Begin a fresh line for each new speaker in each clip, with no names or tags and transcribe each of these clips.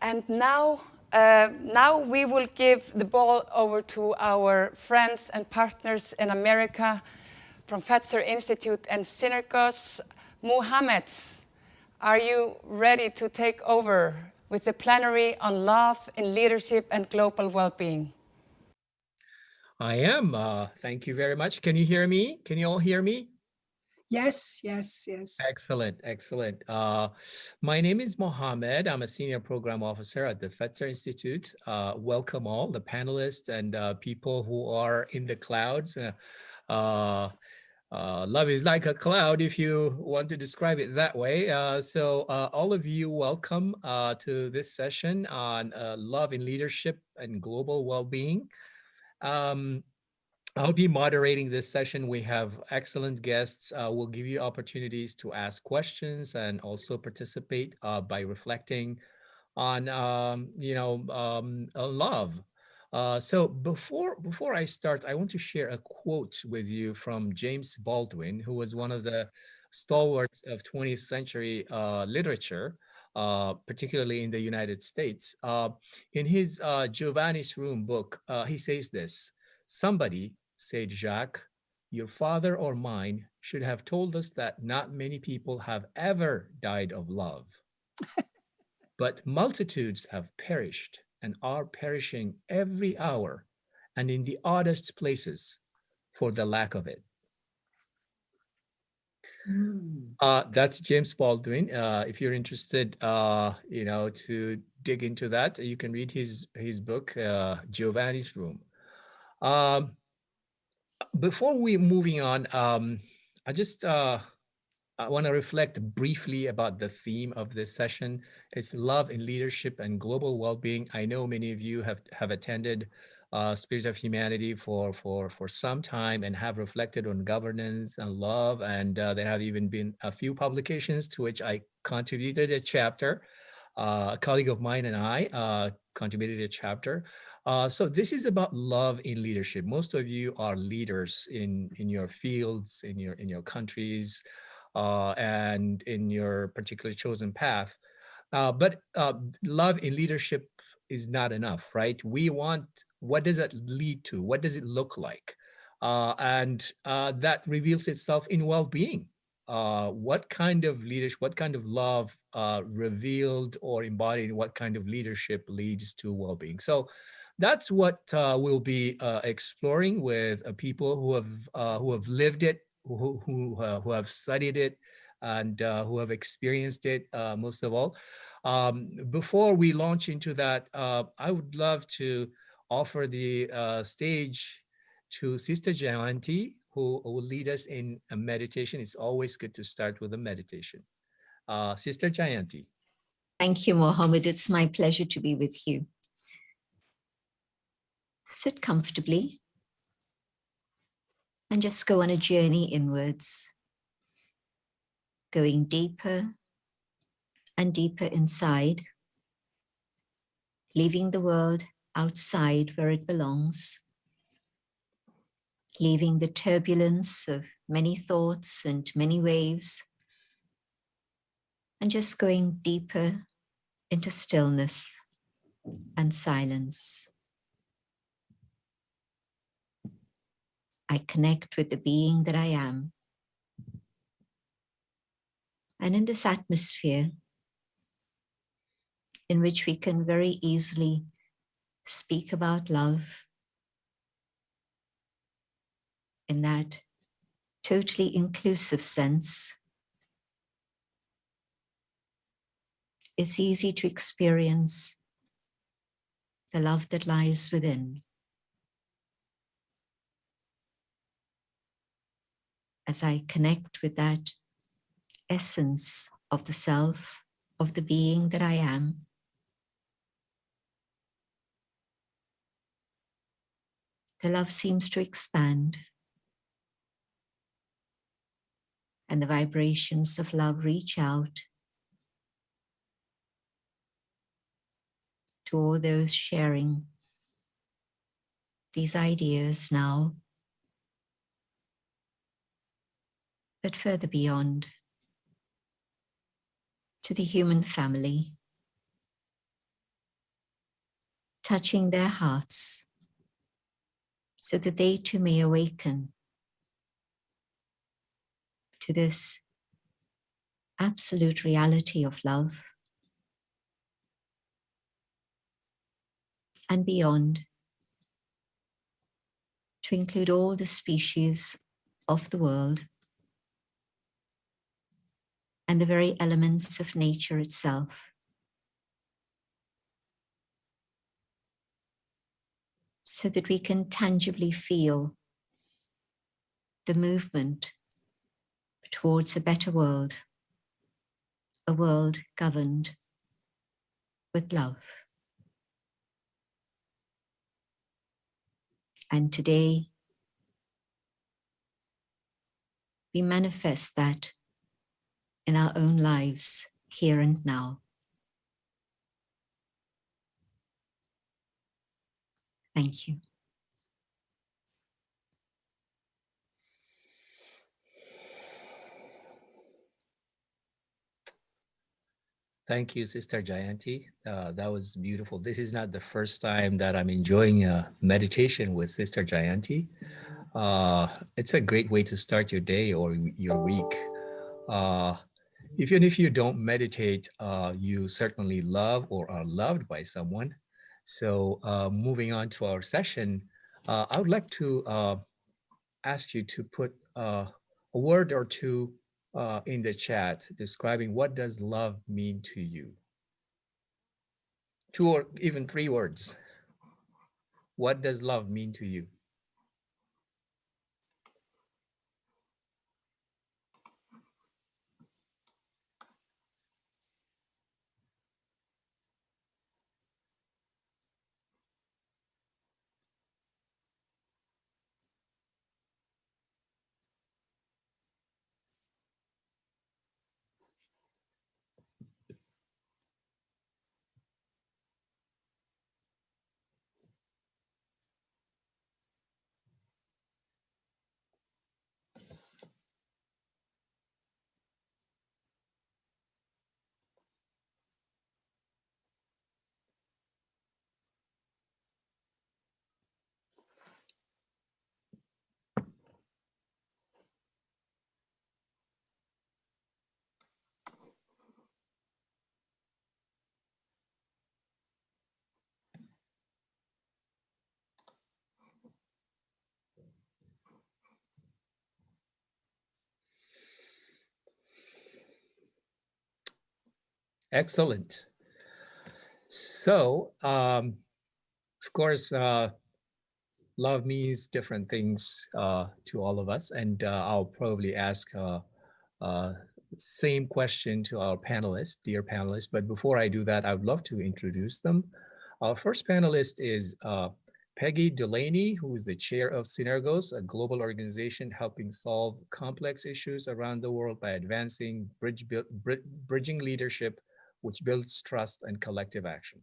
And now we will give the ball over to our friends and partners in America from Fetzer Institute and Synergos. Mohammed, are you ready to take over with the plenary on love in leadership and global well-being?
I am. Thank you very much. Can you hear me? Can you all hear me?
Yes, yes, yes.
Excellent, excellent. My name is Mohammed. I'm a senior program officer at the Fetzer Institute. Welcome all the panelists and people who are in the clouds. Love is like a cloud, if you want to describe it that way. So all of you, welcome to this session on love in leadership and global well-being. I'll be moderating this session. We have excellent guests. We'll give you opportunities to ask questions and also participate by reflecting on, love. So before I start, I want to share a quote with you from James Baldwin, who was one of the stalwarts of 20th century literature, particularly in the United States. In his Giovanni's Room book, he says this: "Somebody," said Jacques, "your father or mine, should have told us that not many people have ever died of love. But multitudes have perished and are perishing every hour and in the oddest places for the lack of it." That's James Baldwin. If you're interested, to dig into that, you can read his book, Giovanni's Room. Before we moving on, I want to reflect briefly about the theme of this session. It's love in leadership and global well-being. I know many of you have attended Spirit of Humanity for some time and have reflected on governance and love, and there have even been a few publications to which I contributed a chapter. A colleague of mine and I contributed a chapter. So this is about love in leadership. Most of you are leaders in your fields, in your countries, and in your particular chosen path. But love in leadership is not enough, right? We want, what does that lead to? What does it look like? And that reveals itself in well-being. What kind of leadership, what kind of love revealed or embodied, what kind of leadership leads to well-being? So that's what we'll be exploring with people who have lived it, who have studied it, and who have experienced it most of all. Before we launch into that, I would love to offer the stage to Sister Jayanti, who will lead us in a meditation. It's always good to start with a meditation. Sister Jayanti.
Thank you, Mohammed. It's my pleasure to be with you. Sit comfortably and just go on a journey inwards, going deeper and deeper inside, leaving the world outside where it belongs, leaving the turbulence of many thoughts and many waves, and just going deeper into stillness and silence. I connect with the being that I am. And in this atmosphere, in which we can very easily speak about love, in that totally inclusive sense, it's easy to experience the love that lies within. As I connect with that essence of the self, of the being that I am, the love seems to expand, and the vibrations of love reach out to all those sharing these ideas now, but further beyond, to the human family, touching their hearts so that they too may awaken to this absolute reality of love and beyond, to include all the species of the world and the very elements of nature itself, so that we can tangibly feel the movement towards a better world, a world governed with love. And today, we manifest that in our own lives, here and now. Thank you.
Thank you, Sister Jayanti. That was beautiful. This is not the first time that I'm enjoying a meditation with Sister Jayanti. It's a great way to start your day or your week. Even if you don't meditate, you certainly love or are loved by someone. So moving on to our session, I would like to ask you to put a word or two in the chat describing what does love mean to you. 2 or even 3 words. What does love mean to you? Excellent. So, of course, love means different things to all of us, and I'll probably ask uh, same question to our panelists, dear panelists. But before I do that, I would love to introduce them. Our first panelist is Peggy Dulany, who is the chair of Synergos, a global organization helping solve complex issues around the world by advancing bridging leadership, which builds trust and collective action.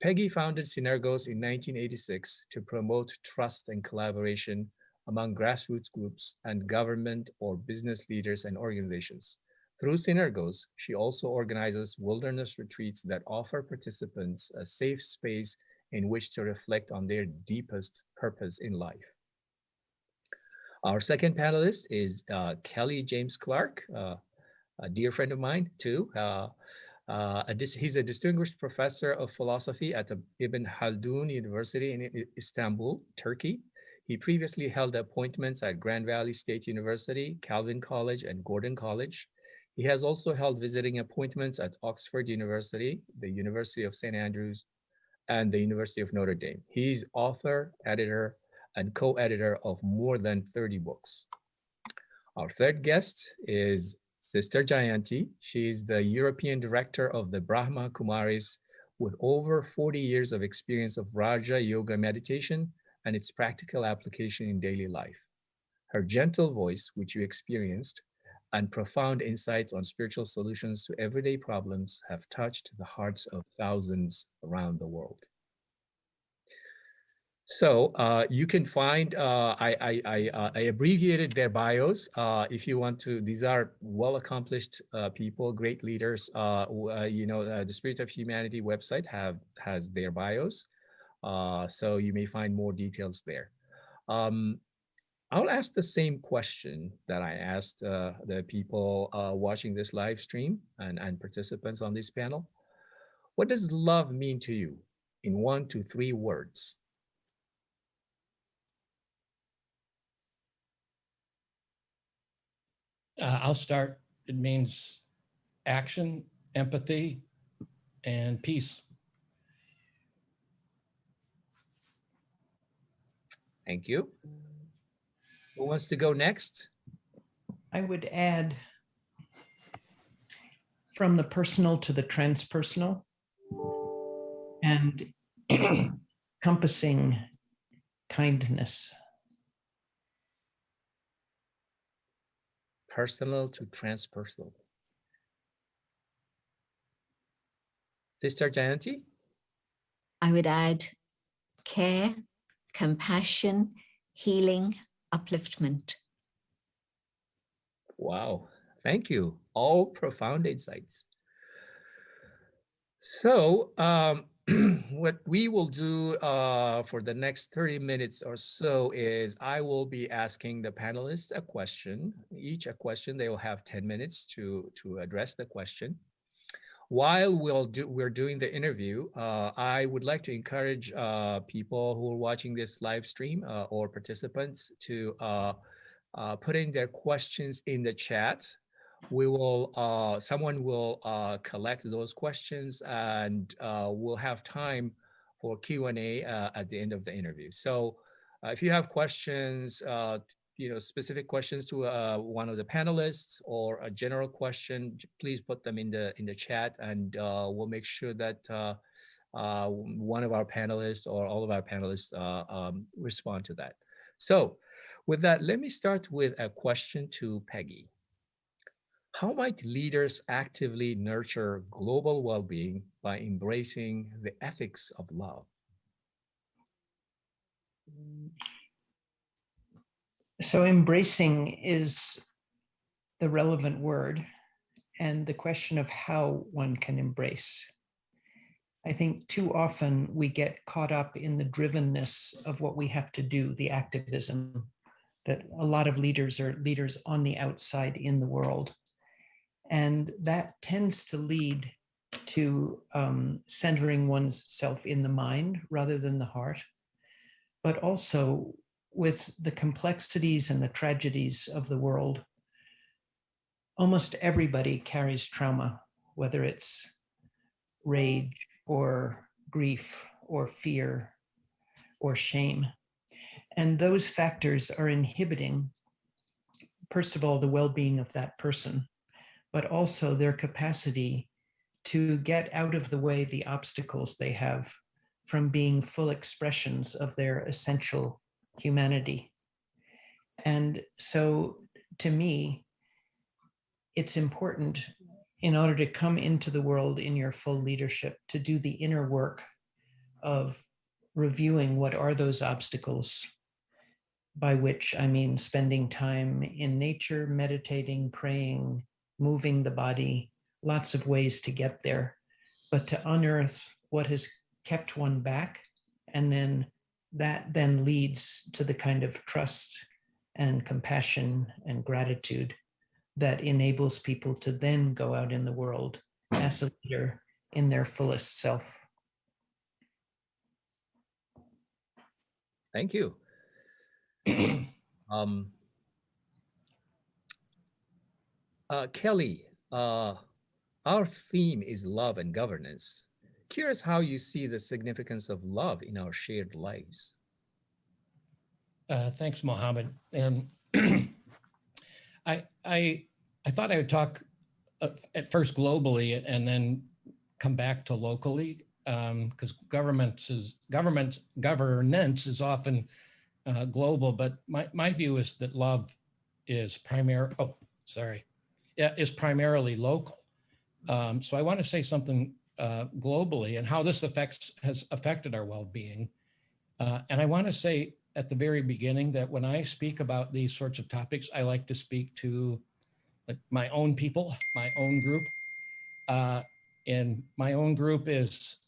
Peggy founded Synergos in 1986 to promote trust and collaboration among grassroots groups and government or business leaders and organizations. Through Synergos, she also organizes wilderness retreats that offer participants a safe space in which to reflect on their deepest purpose in life. Our second panelist is Kelly James Clark, a dear friend of mine too. He's a distinguished professor of philosophy at the Ibn Haldun University in Istanbul, Turkey. He previously held appointments at Grand Valley State University, Calvin College, and Gordon College. He has also held visiting appointments at Oxford University, the University of St. Andrews, and the University of Notre Dame. He's author, editor, and co-editor of more than 30 books. Our third guest is Sister Jayanti. She is the European director of the Brahma Kumaris with over 40 years of experience of Raja Yoga meditation and its practical application in daily life. Her gentle voice, which you experienced, and profound insights on spiritual solutions to everyday problems have touched the hearts of thousands around the world. So you can find, I abbreviated their bios. If you want to, these are well-accomplished people, great leaders. The Spirit of Humanity website has their bios. So you may find more details there. I'll ask the same question that I asked the people watching this live stream and participants on this panel. What does love mean to you in 1 to 3 words?
I'll start. It means action, empathy, and peace.
Thank you. Who wants to go next?
I would add from the personal to the transpersonal and encompassing kindness.
Personal to transpersonal. Sister Jayanti?
I would add care, compassion, healing, upliftment.
Wow, thank you. All profound insights. So what we will do for the next 30 minutes or so is I will be asking the panelists a question, each a question. They will have 10 minutes to address the question. While we're doing the interview, I would like to encourage people who are watching this live stream or participants to put in their questions in the chat. We will, someone will collect those questions, and we'll have time for Q&A at the end of the interview. So if you have questions, specific questions to one of the panelists or a general question, please put them in the chat, and we'll make sure that one of our panelists or all of our panelists respond to that. So with that, let me start with a question to Peggy. How might leaders actively nurture global well-being by embracing the ethics of love?
So embracing is the relevant word, and the question of how one can embrace. I think too often we get caught up in the drivenness of what we have to do, the activism, that a lot of leaders are leaders on the outside in the world. And that tends to lead to centering oneself in the mind rather than the heart, but also with the complexities and the tragedies of the world. Almost everybody carries trauma, whether it's rage or grief or fear or shame. And those factors are inhibiting, first of all, the well-being of that person, but also their capacity to get out of the way the obstacles they have from being full expressions of their essential humanity. And so to me, it's important in order to come into the world in your full leadership to do the inner work of reviewing what are those obstacles, by which I mean spending time in nature, meditating, praying, moving the body, lots of ways to get there, but to unearth what has kept one back. And then that then leads to the kind of trust and compassion and gratitude that enables people to then go out in the world as a leader in their fullest self.
Thank you. Kelly, our theme is love and governance. Curious how you see the significance of love in our shared lives.
Thanks, Mohammed. And I thought I would talk at first globally and then come back to locally, because governance is often global, but my view is that love is is primarily local. So I want to say something globally and how this has affected our well-being. And I want to say at the very beginning that when I speak about these sorts of topics, I like to speak to my own people, my own group. And my own group is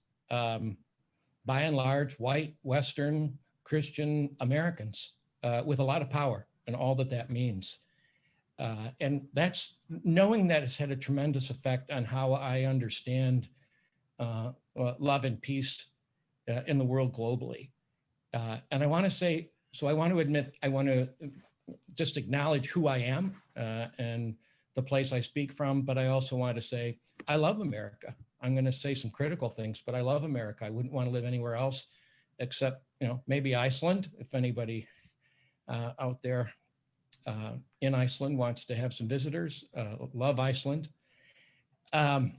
by and large, white, Western, Christian Americans with a lot of power and all that that means. And that's knowing that it's had a tremendous effect on how I understand love and peace in the world globally. And I want to say, so I want to admit, I want to just acknowledge who I am and the place I speak from, but I also want to say, I love America. I'm going to say some critical things, but I love America. I wouldn't want to live anywhere else except, maybe Iceland, if anybody out there in Iceland wants to have some visitors. Love Iceland. And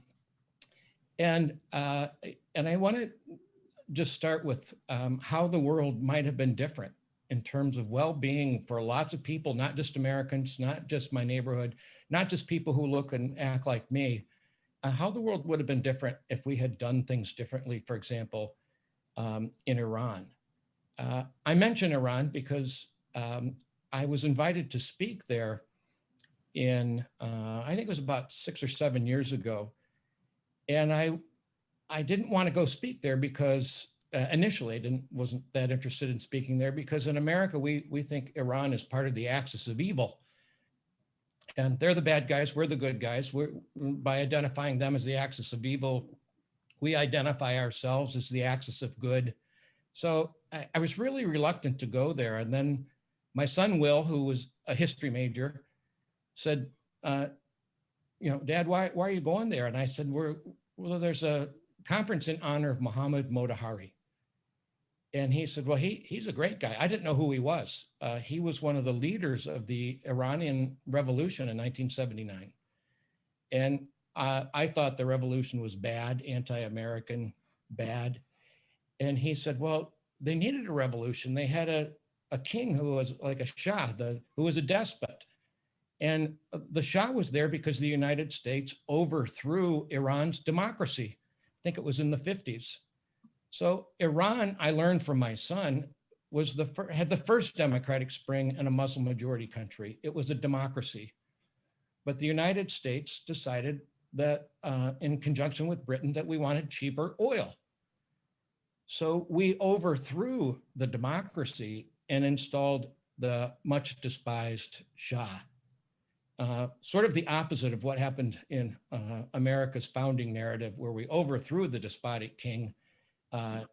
I want to just start with how the world might have been different in terms of well-being for lots of people, not just Americans, not just my neighborhood, not just people who look and act like me, how the world would have been different if we had done things differently, for example, in Iran. I mention Iran because I was invited to speak there in, I think it was about 6 or 7 years ago. And I didn't want to go speak there because initially I wasn't that interested in speaking there because in America, we think Iran is part of the axis of evil. And they're the bad guys, we're the good guys. By identifying them as the axis of evil, we identify ourselves as the axis of good. So I was really reluctant to go there. And then my son, Will, who was a history major, said, Dad, why are you going there? And I said, well, there's a conference in honor of Mohammed Mohammed. And he said, well, he's a great guy. I didn't know who he was. He was one of the leaders of the Iranian Revolution in 1979. And I thought the revolution was bad, anti-American, bad. And he said, well, they needed a revolution. They had a king who was like a Shah, who was a despot. And the Shah was there because the United States overthrew Iran's democracy. I think it was in the 50s. So Iran, I learned from my son, had the first democratic spring in a Muslim majority country. It was a democracy. But the United States decided that in conjunction with Britain that we wanted cheaper oil. So we overthrew the democracy and installed the much despised Shah. Sort of the opposite of what happened in America's founding narrative, where we overthrew the despotic king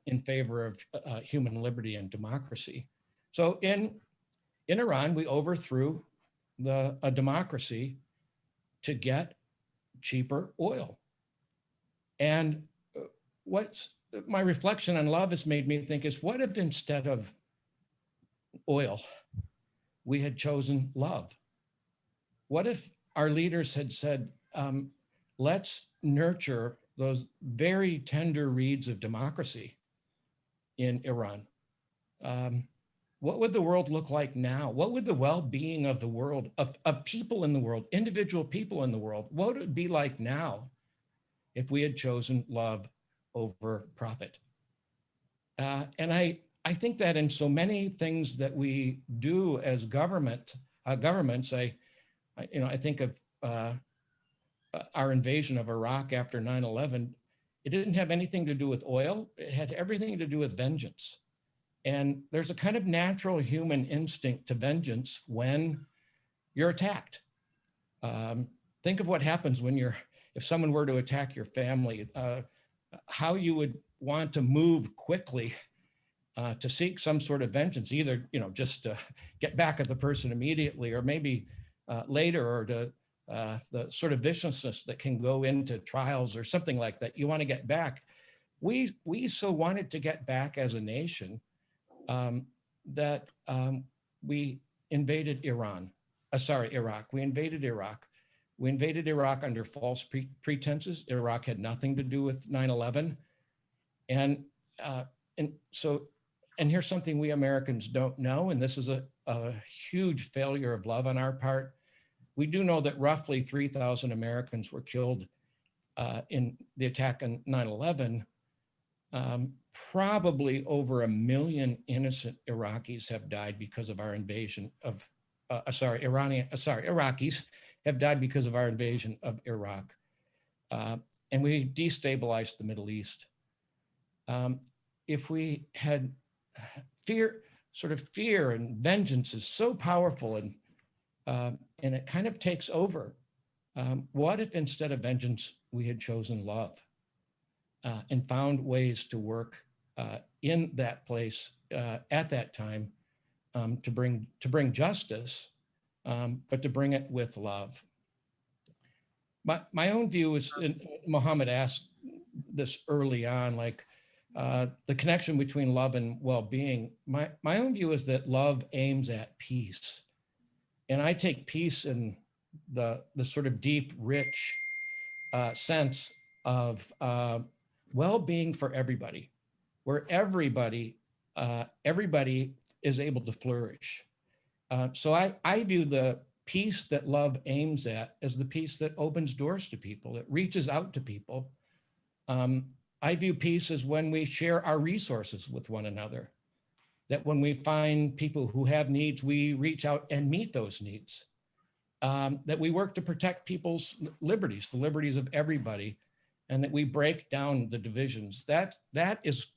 in favor of human liberty and democracy. So in Iran, we overthrew a democracy to get cheaper oil. And what's my reflection on love has made me think is, what if instead of oil, we had chosen love? What if our leaders had said, let's nurture those very tender reeds of democracy in Iran? What would the world look like now? What would the well-being of the world, of people in the world, individual people in the world, what would it be like now if we had chosen love over profit? And I think that in so many things that we do as governments, I think of our invasion of Iraq after 9/11. It didn't have anything to do with oil. It had everything to do with vengeance. And there's a kind of natural human instinct to vengeance when you're attacked. Think of what happens if someone were to attack your family, how you would want to move quickly to seek some sort of vengeance, either, just to get back at the person immediately, or maybe later, or to the sort of viciousness that can go into trials or something like that. You want to get back. We so wanted to get back as a nation that we invaded Iraq. We invaded Iraq. We invaded Iraq under false pretenses. Iraq had nothing to do with 9/11. And here's something we Americans don't know, and this is a huge failure of love on our part. We do know that roughly 3,000 Americans were killed in the attack on 9/11. Probably over 1 million innocent Iraqis have died because of our invasion of, Iraqis have died because of our invasion of Iraq. And we destabilized the Middle East. if we had fear, sort of fear and vengeance is so powerful and it kind of takes over. What if instead of vengeance, we had chosen love and found ways to work in that place at that time to bring justice, but to bring it with love. My own view is, and Mohammed asked this early on, like the connection between love and well-being. My own view is that love aims at peace. And I take peace in the sort of deep, rich sense of well-being for everybody, where everybody is able to flourish. So I view the peace that love aims at as the peace that opens doors to people, it reaches out to people. I view peace as when we share our resources with one another, that when we find people who have needs, we reach out and meet those needs, that we work to protect people's liberties, the liberties of everybody, and that we break down the divisions. That is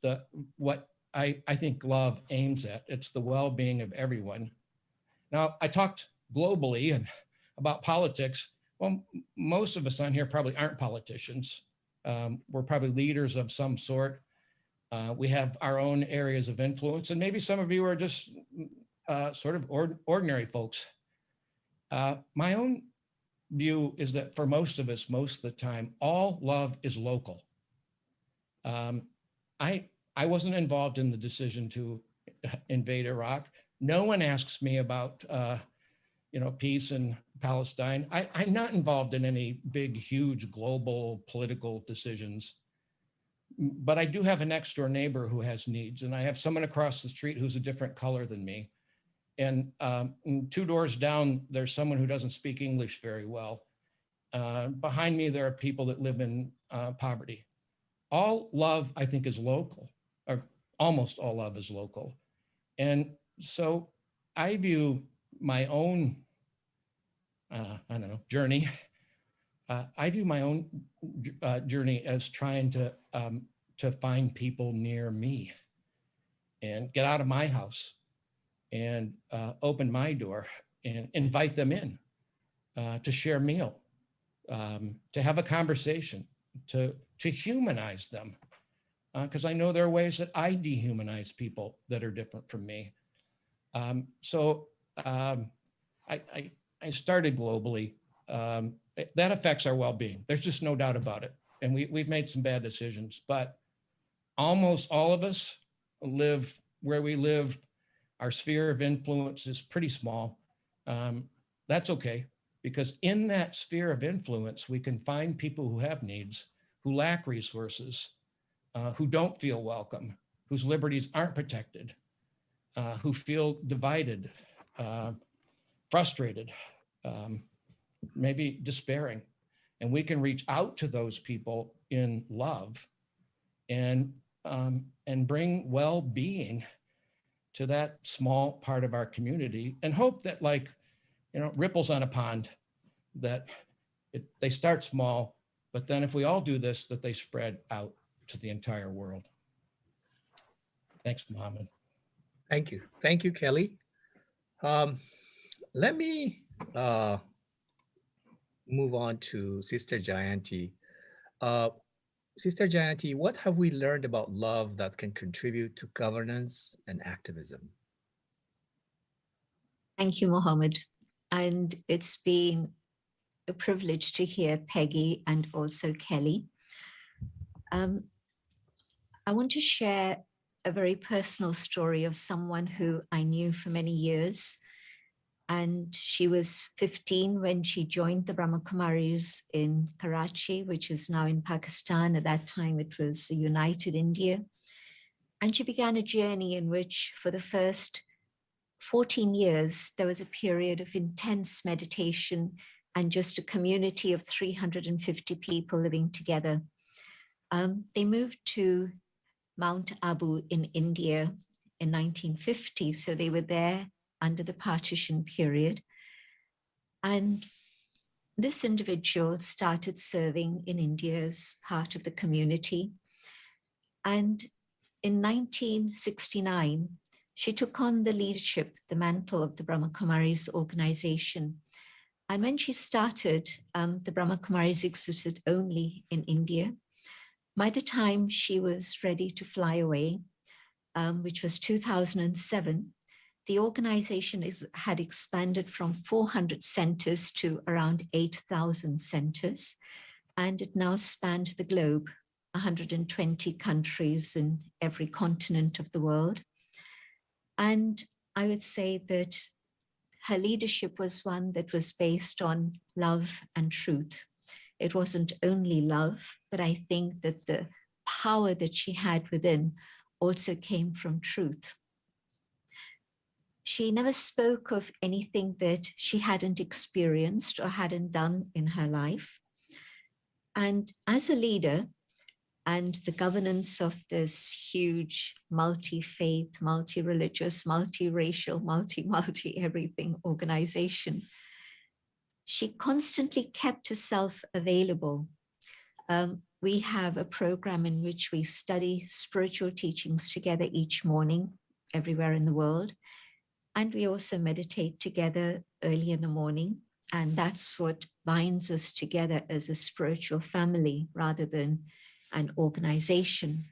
what I think love aims at. It's the well-being of everyone. Now, I talked globally and about politics. Well, most of us on here probably aren't politicians. We're probably leaders of some sort. We have our own areas of influence, and maybe some of you are just sort of ordinary folks. My own view is that for most of us, most of the time, all love is local. I wasn't involved in the decision to invade Iraq. No one asks me about peace in Palestine. I'm not involved in any big, huge global political decisions. But I do have a next door neighbor who has needs, and I have someone across the street who's a different color than me. And 2 doors down, there's someone who doesn't speak English very well. Behind me, there are people that live in poverty. All love, I think, is local, or almost all love is local. And so I view my own, journey. I view my own journey as trying to find people near me and get out of my house and open my door and invite them in to share a meal, to have a conversation, to humanize them. Because I know there are ways that I dehumanize people that are different from me. So I started globally. That affects our well-being. There's just no doubt about it. And we've made some bad decisions, but almost all of us live where we live. Our sphere of influence is pretty small. That's okay, because in that sphere of influence, we can find people who have needs, who lack resources, who don't feel welcome, whose liberties aren't protected, who feel divided, frustrated, maybe despairing. And we can reach out to those people in love and bring well-being to that small part of our community, and hope that, like, ripples on a pond, that they start small, but then if we all do this, that they spread out to the entire world. Thanks, Mohammed.
Thank you. Thank you, Kelly. Let me move on to Sister Jayanti. Sister Jayanti, what have we learned about love that can contribute to governance and activism?
Thank you, Mohammed. And it's been a privilege to hear Peggy and also Kelly. I want to share a very personal story of someone who I knew for many years. And she was 15 when she joined the Brahma Kumaris in Karachi, which is now in Pakistan. At that time, it was a united India. And she began a journey in which, for the first 14 years, there was a period of intense meditation and just a community of 350 people living together. They moved to Mount Abu in India in 1950, so they were there under the partition period. And this individual started serving in India as part of the community. And in 1969, she took on the leadership, the mantle of the Brahma Kumaris organization. And when she started, the Brahma Kumaris existed only in India. By the time she was ready to fly away, which was 2007, the organization had expanded from 400 centers to around 8,000 centers, and it now spanned the globe, 120 countries in every continent of the world. And I would say that her leadership was one that was based on love and truth. It wasn't only love, but I think that the power that she had within also came from truth. She never spoke of anything that she hadn't experienced or hadn't done in her life. And as a leader and the governance of this huge multi-faith, multi-religious, multi-racial, multi-everything organization, she constantly kept herself available. We have a program in which we study spiritual teachings together each morning, everywhere in the world. And we also meditate together early in the morning. And that's what binds us together as a spiritual family rather than an organization.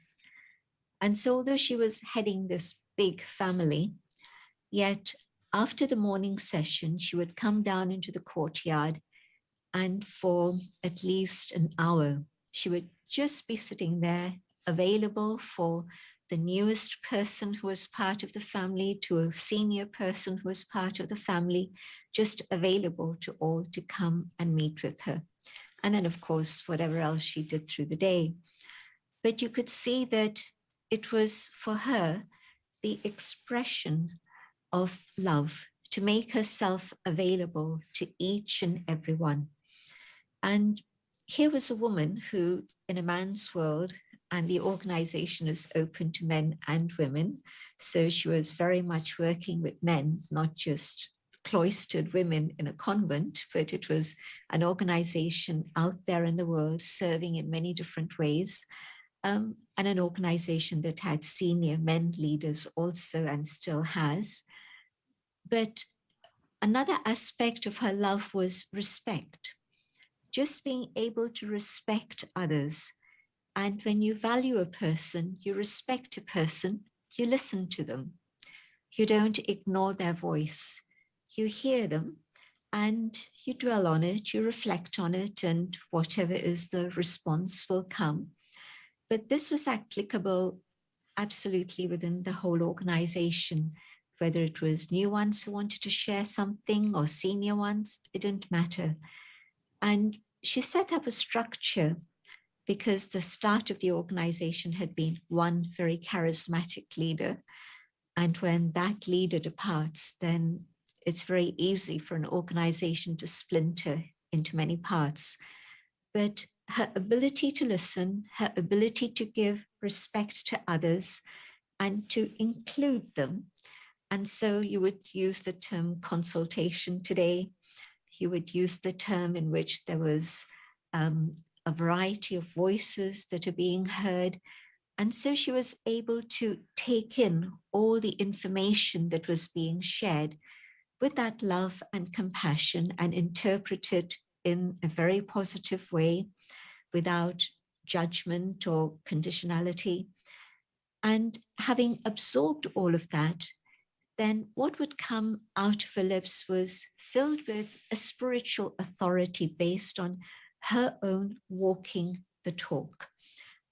And so although she was heading this big family, yet after the morning session, she would come down into the courtyard, and for at least an hour, she would just be sitting there available for the newest person who was part of the family to a senior person who was part of the family, just available to all to come and meet with her. And then, of course, whatever else she did through the day. But you could see that it was for her the expression of love to make herself available to each and every one. And here was a woman who, in a man's world, and the organization is open to men and women, so she was very much working with men, not just cloistered women in a convent, but it was an organization out there in the world serving in many different ways, and an organization that had senior men leaders also and still has. But another aspect of her love was respect, just being able to respect others. And when you value a person, you respect a person, you listen to them. You don't ignore their voice. You hear them and you dwell on it, you reflect on it, and whatever is the response will come. But this was applicable absolutely within the whole organization, whether it was new ones who wanted to share something or senior ones, it didn't matter. And she set up a structure because the start of the organization had been one very charismatic leader. And when that leader departs, then it's very easy for an organization to splinter into many parts. But her ability to listen, her ability to give respect to others and to include them. And so you would use the term consultation today. You would use the term in which there was a variety of voices that are being heard. And so she was able to take in all the information that was being shared with that love and compassion and interpret it in a very positive way without judgment or conditionality. And having absorbed all of that, then what would come out of her lips was filled with a spiritual authority based on her own walking the talk.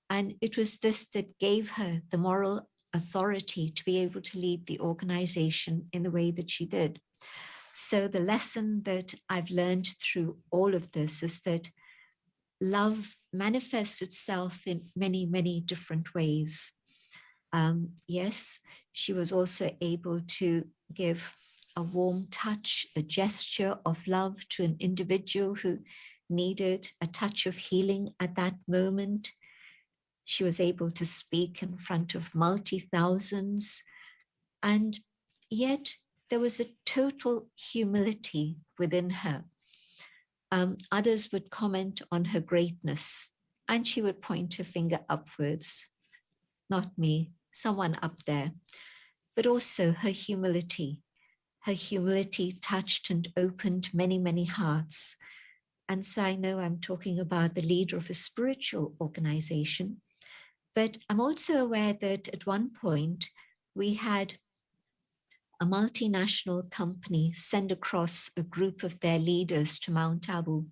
And it was this that gave her the moral authority to be able to lead the organization in the way that she did. So the lesson that I've learned through all of this is that love manifests itself in many, many different ways. Yes, she was also able to give a warm touch, a gesture of love to an individual who needed a touch of healing at that moment. She was able to speak in front of multi-thousands, and yet there was a total humility within her. Others would comment on her greatness, and she would point her finger upwards. Not me, someone up there, but also her humility. Her humility touched and opened many, many hearts. And so I know I'm talking about the leader of a spiritual organization, but I'm also aware that at one point we had a multinational company send across a group of their leaders to Mount Abu.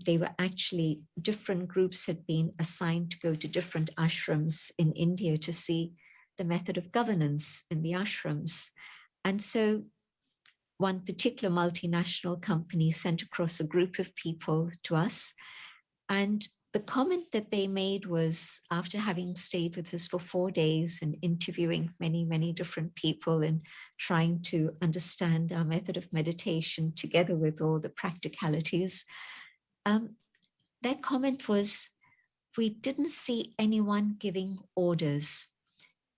They were actually, different groups had been assigned to go to different ashrams in India to see the method of governance in the ashrams. And so one particular multinational company sent across a group of people to us. And the comment that they made was, after having stayed with us for 4 days and interviewing many, many different people and trying to understand our method of meditation together with all the practicalities, their comment was, we didn't see anyone giving orders.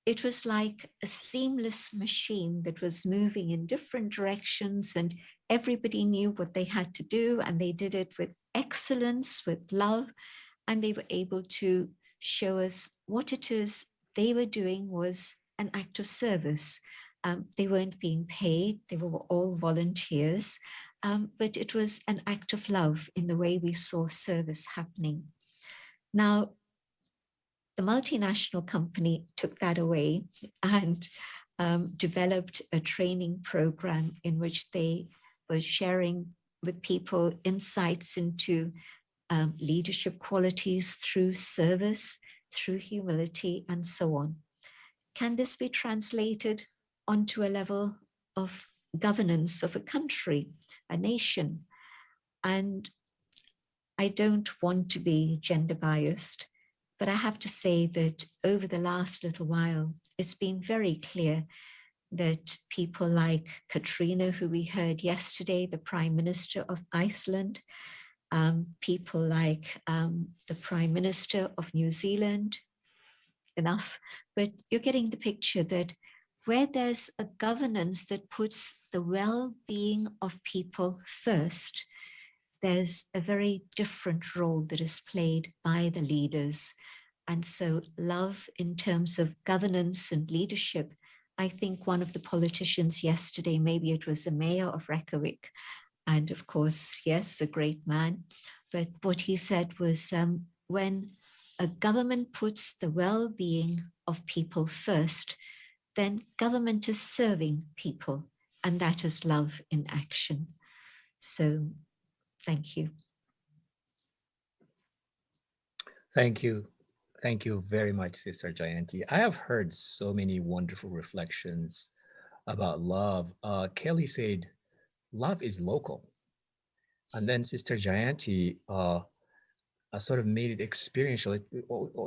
It was like a seamless machine that was moving in different directions, and everybody knew what they had to do, and they did it with excellence, with love, and they were able to show us what it is they were doing was an act of service. They weren't being paid, they were all volunteers, but it was an act of love in the way we saw service happening. Now, the multinational company took that away and developed a training program in which they were sharing with people insights into leadership qualities through service, through humility, and so on. Can this be translated onto a level of governance of a country, a nation? And I don't want to be gender biased, but I have to say that over the last little while, it's been very clear that people like Katrina, who we heard yesterday, the Prime Minister of Iceland, people like the Prime Minister of New Zealand, enough, but you're getting the picture that where there's a governance that puts the well-being of people first, there's a very different role that is played by the leaders. And so love in terms of governance and leadership, I think one of the politicians yesterday, maybe it was the mayor of Reykjavik, and of course, yes, a great man, but what he said was when a government puts the well-being of people first, then government is serving people, and that is love in action. So thank you.
Thank you. Thank you very much, Sister Jayanti. I have heard so many wonderful reflections about love. Kelly said, love is local. And then Sister Jayanti sort of made it experiential.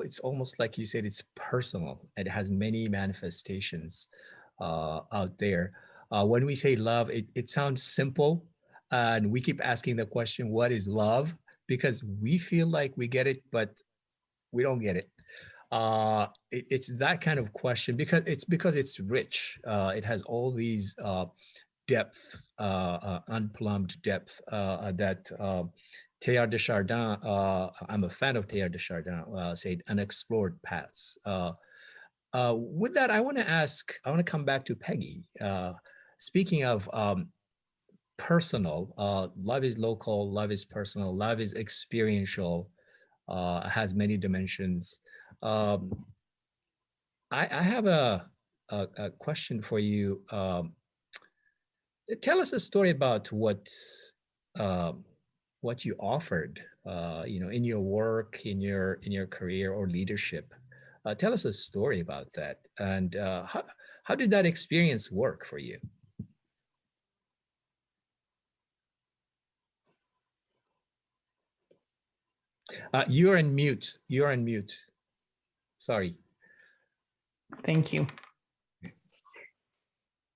It's almost like you said, it's personal. It has many manifestations out there. When we say love, it sounds simple. And we keep asking the question, what is love? Because we feel like we get it, but we don't get it. It's that kind of question because it's rich. It has all these depth, unplumbed depth that Teilhard de Chardin, I'm a fan of Teilhard de Chardin, said unexplored paths. With that, I want to come back to Peggy. Speaking of personal, love is local, love is personal, love is experiential, has many dimensions. I have a question for you. Tell us a story about what you offered, in your work, in your career or leadership. Tell us a story about that, and how did that experience work for you? You're on mute. You're on mute. Sorry.
Thank you.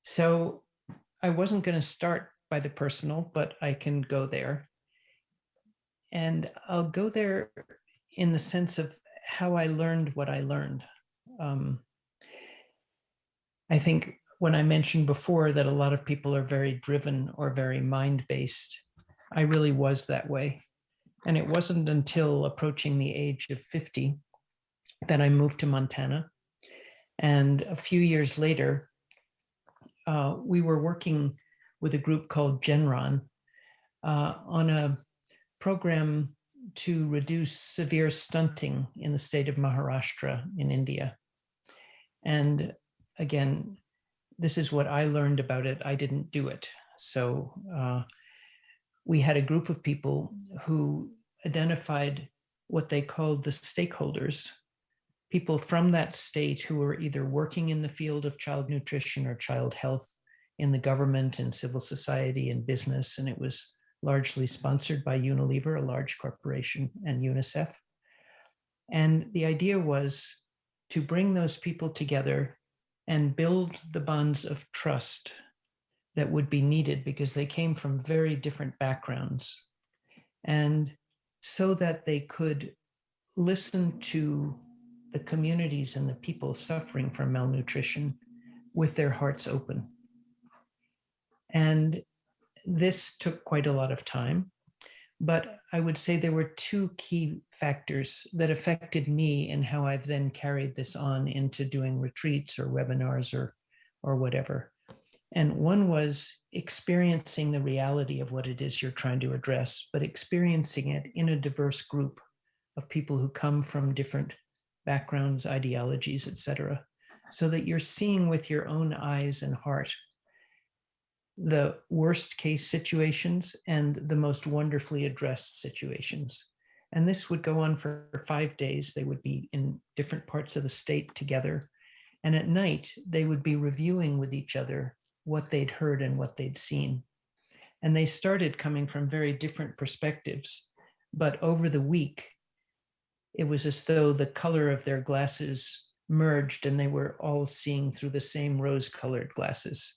So I wasn't going to start by the personal, but I can go there. And I'll go there in the sense of how I learned what I learned. I think when I mentioned before that a lot of people are very driven or very mind-based, I really was that way. And it wasn't until approaching the age of 50 that I moved to Montana. And a few years later, we were working with a group called Genron on a program to reduce severe stunting in the state of Maharashtra in India. And again, this is what I learned about it. I didn't do it. So we had a group of people who identified what they called the stakeholders, people from that state who were either working in the field of child nutrition or child health in the government and civil society and business. And it was largely sponsored by Unilever, a large corporation, and UNICEF. And the idea was to bring those people together and build the bonds of trust that would be needed because they came from very different backgrounds. And so that they could listen to the communities and the people suffering from malnutrition with their hearts open. And this took quite a lot of time, but I would say there were two key factors that affected me in how I've then carried this on into doing retreats or webinars or whatever. And one was experiencing the reality of what it is you're trying to address, but experiencing it in a diverse group of people who come from different backgrounds, ideologies, etc., so that you're seeing with your own eyes and heart the worst case situations and the most wonderfully addressed situations. And this would go on for 5 days. They would be in different parts of the state together. And at night, they would be reviewing with each other what they'd heard and what they'd seen. And they started coming from very different perspectives. But over the week, it was as though the color of their glasses merged and they were all seeing through the same rose-colored glasses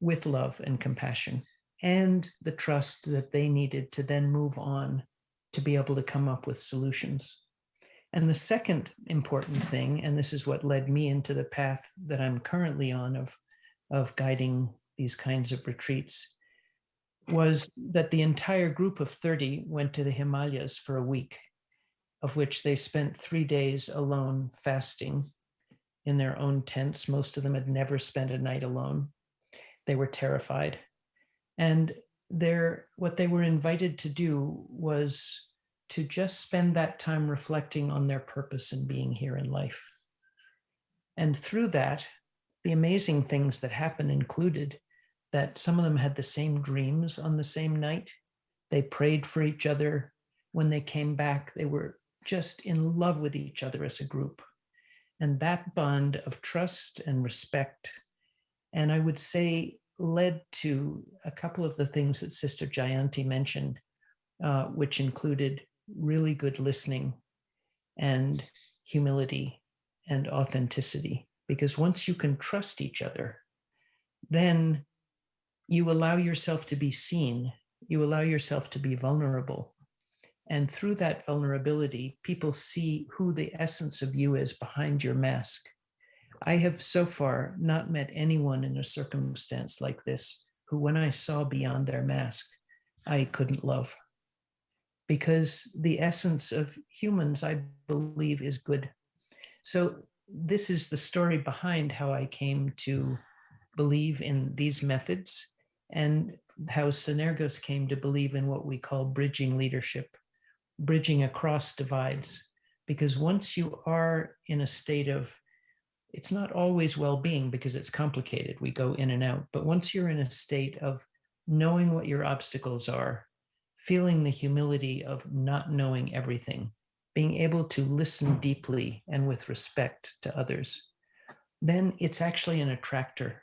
with love and compassion and the trust that they needed to then move on to be able to come up with solutions. And the second important thing, and this is what led me into the path that I'm currently on of guiding these kinds of retreats, was that the entire group of 30 went to the Himalayas for a week, of which they spent 3 days alone fasting in their own tents. Most of them had never spent a night alone. They were terrified. And what they were invited to do was to just spend that time reflecting on their purpose in being here in life. And through that, the amazing things that happened included that some of them had the same dreams on the same night. They prayed for each other. When they came back, they were just in love with each other as a group. And that bond of trust and respect, and I would say led to a couple of the things that Sister Jayanti mentioned, which included really good listening and humility and authenticity. Because once you can trust each other, then you allow yourself to be seen, you allow yourself to be vulnerable. And through that vulnerability, people see who the essence of you is behind your mask. I have so far not met anyone in a circumstance like this who, when I saw beyond their mask, I couldn't love. Because the essence of humans, I believe, is good. So this is the story behind how I came to believe in these methods and how Synergos came to believe in what we call bridging leadership, bridging across divides. Because once you are in a state of, it's not always well-being because it's complicated, we go in and out, but once you're in a state of knowing what your obstacles are, feeling the humility of not knowing everything, being able to listen deeply and with respect to others, then it's actually an attractor.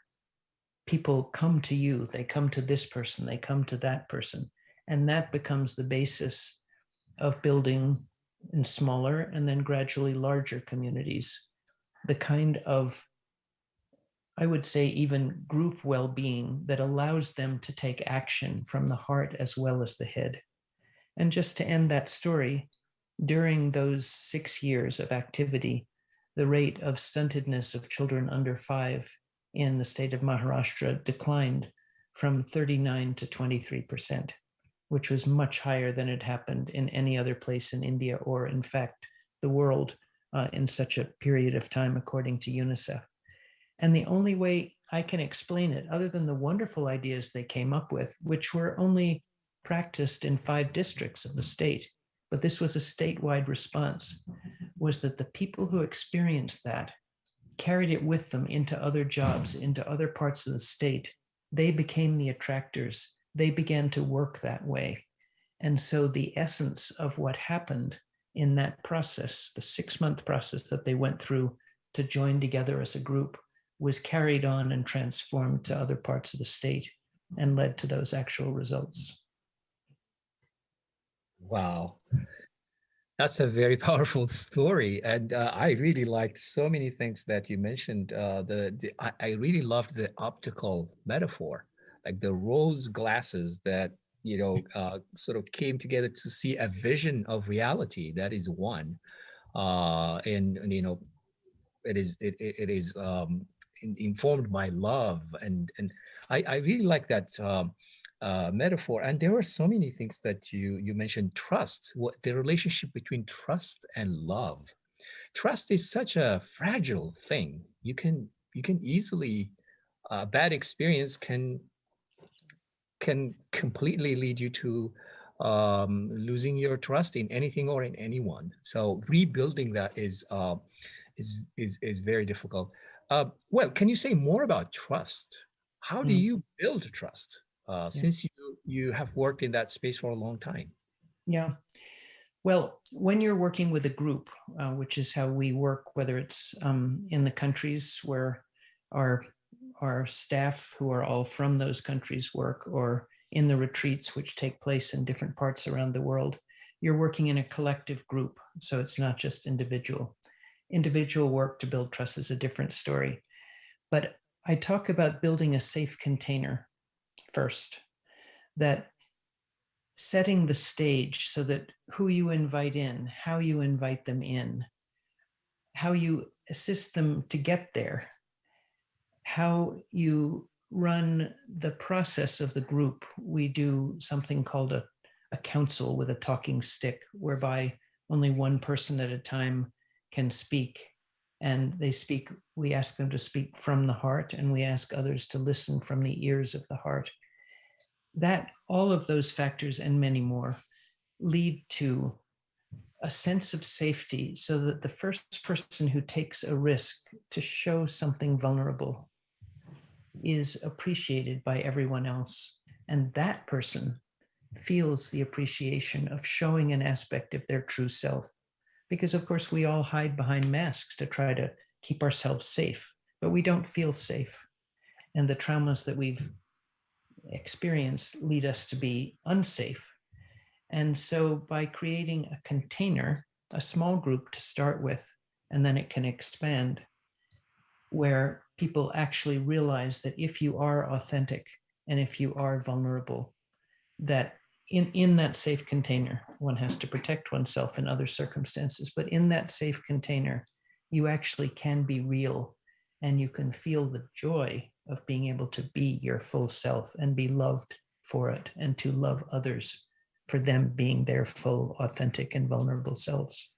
People come to you, they come to this person, they come to that person, and that becomes the basis of building in smaller and then gradually larger communities, the kind of, I would say, even group well-being that allows them to take action from the heart as well as the head. And just to end that story, during those 6 years of activity, the rate of stuntedness of children under 5 in the state of Maharashtra declined from 39 to 23%, which was much higher than had happened in any other place in India or, in fact, the world in such a period of time, according to UNICEF. And the only way I can explain it, other than the wonderful ideas they came up with, which were only practiced in 5 districts of the state, but this was a statewide response, was that the people who experienced that carried it with them into other jobs, into other parts of the state. They became the attractors. They began to work that way. And so the essence of what happened in that process, the 6-month process that they went through to join together as a group, was carried on and transformed to other parts of the state and led to those actual results.
Wow. That's a very powerful story. And I really liked so many things that you mentioned. I really loved the optical metaphor, like the rose glasses that, sort of came together to see a vision of reality. That is one. And it is informed by love. And I really like that metaphor. And there were so many things that you mentioned. Trust, the relationship between trust and love. Trust is such a fragile thing. You can easily, a bad experience can completely lead you to losing your trust in anything or in anyone. So rebuilding that is very difficult. Well, can you say more about trust? How do you build trust? Since you have worked in that space for a long time.
Yeah. Well, when you're working with a group, which is how we work, whether it's in the countries where our staff who are all from those countries work, or in the retreats which take place in different parts around the world, you're working in a collective group. So it's not just individual. Individual work to build trust is a different story. But I talk about building a safe container first, that setting the stage so that who you invite in, how you invite them in, how you assist them to get there, how you run the process of the group. We do something called a council with a talking stick, whereby only one person at a time can speak. And they speak, we ask them to speak from the heart, and we ask others to listen from the ears of the heart. That, all of those factors and many more lead to a sense of safety, so that the first person who takes a risk to show something vulnerable is appreciated by everyone else. And that person feels the appreciation of showing an aspect of their true self. Because of course we all hide behind masks to try to keep ourselves safe, but we don't feel safe. And the traumas that we've experienced lead us to be unsafe. And so by creating a container, a small group to start with, and then it can expand, where people actually realize that if you are authentic and if you are vulnerable, that in that safe container, one has to protect oneself in other circumstances, but in that safe container, you actually can be real, and you can feel the joy of being able to be your full self and be loved for it, and to love others for them being their full, authentic, and vulnerable selves.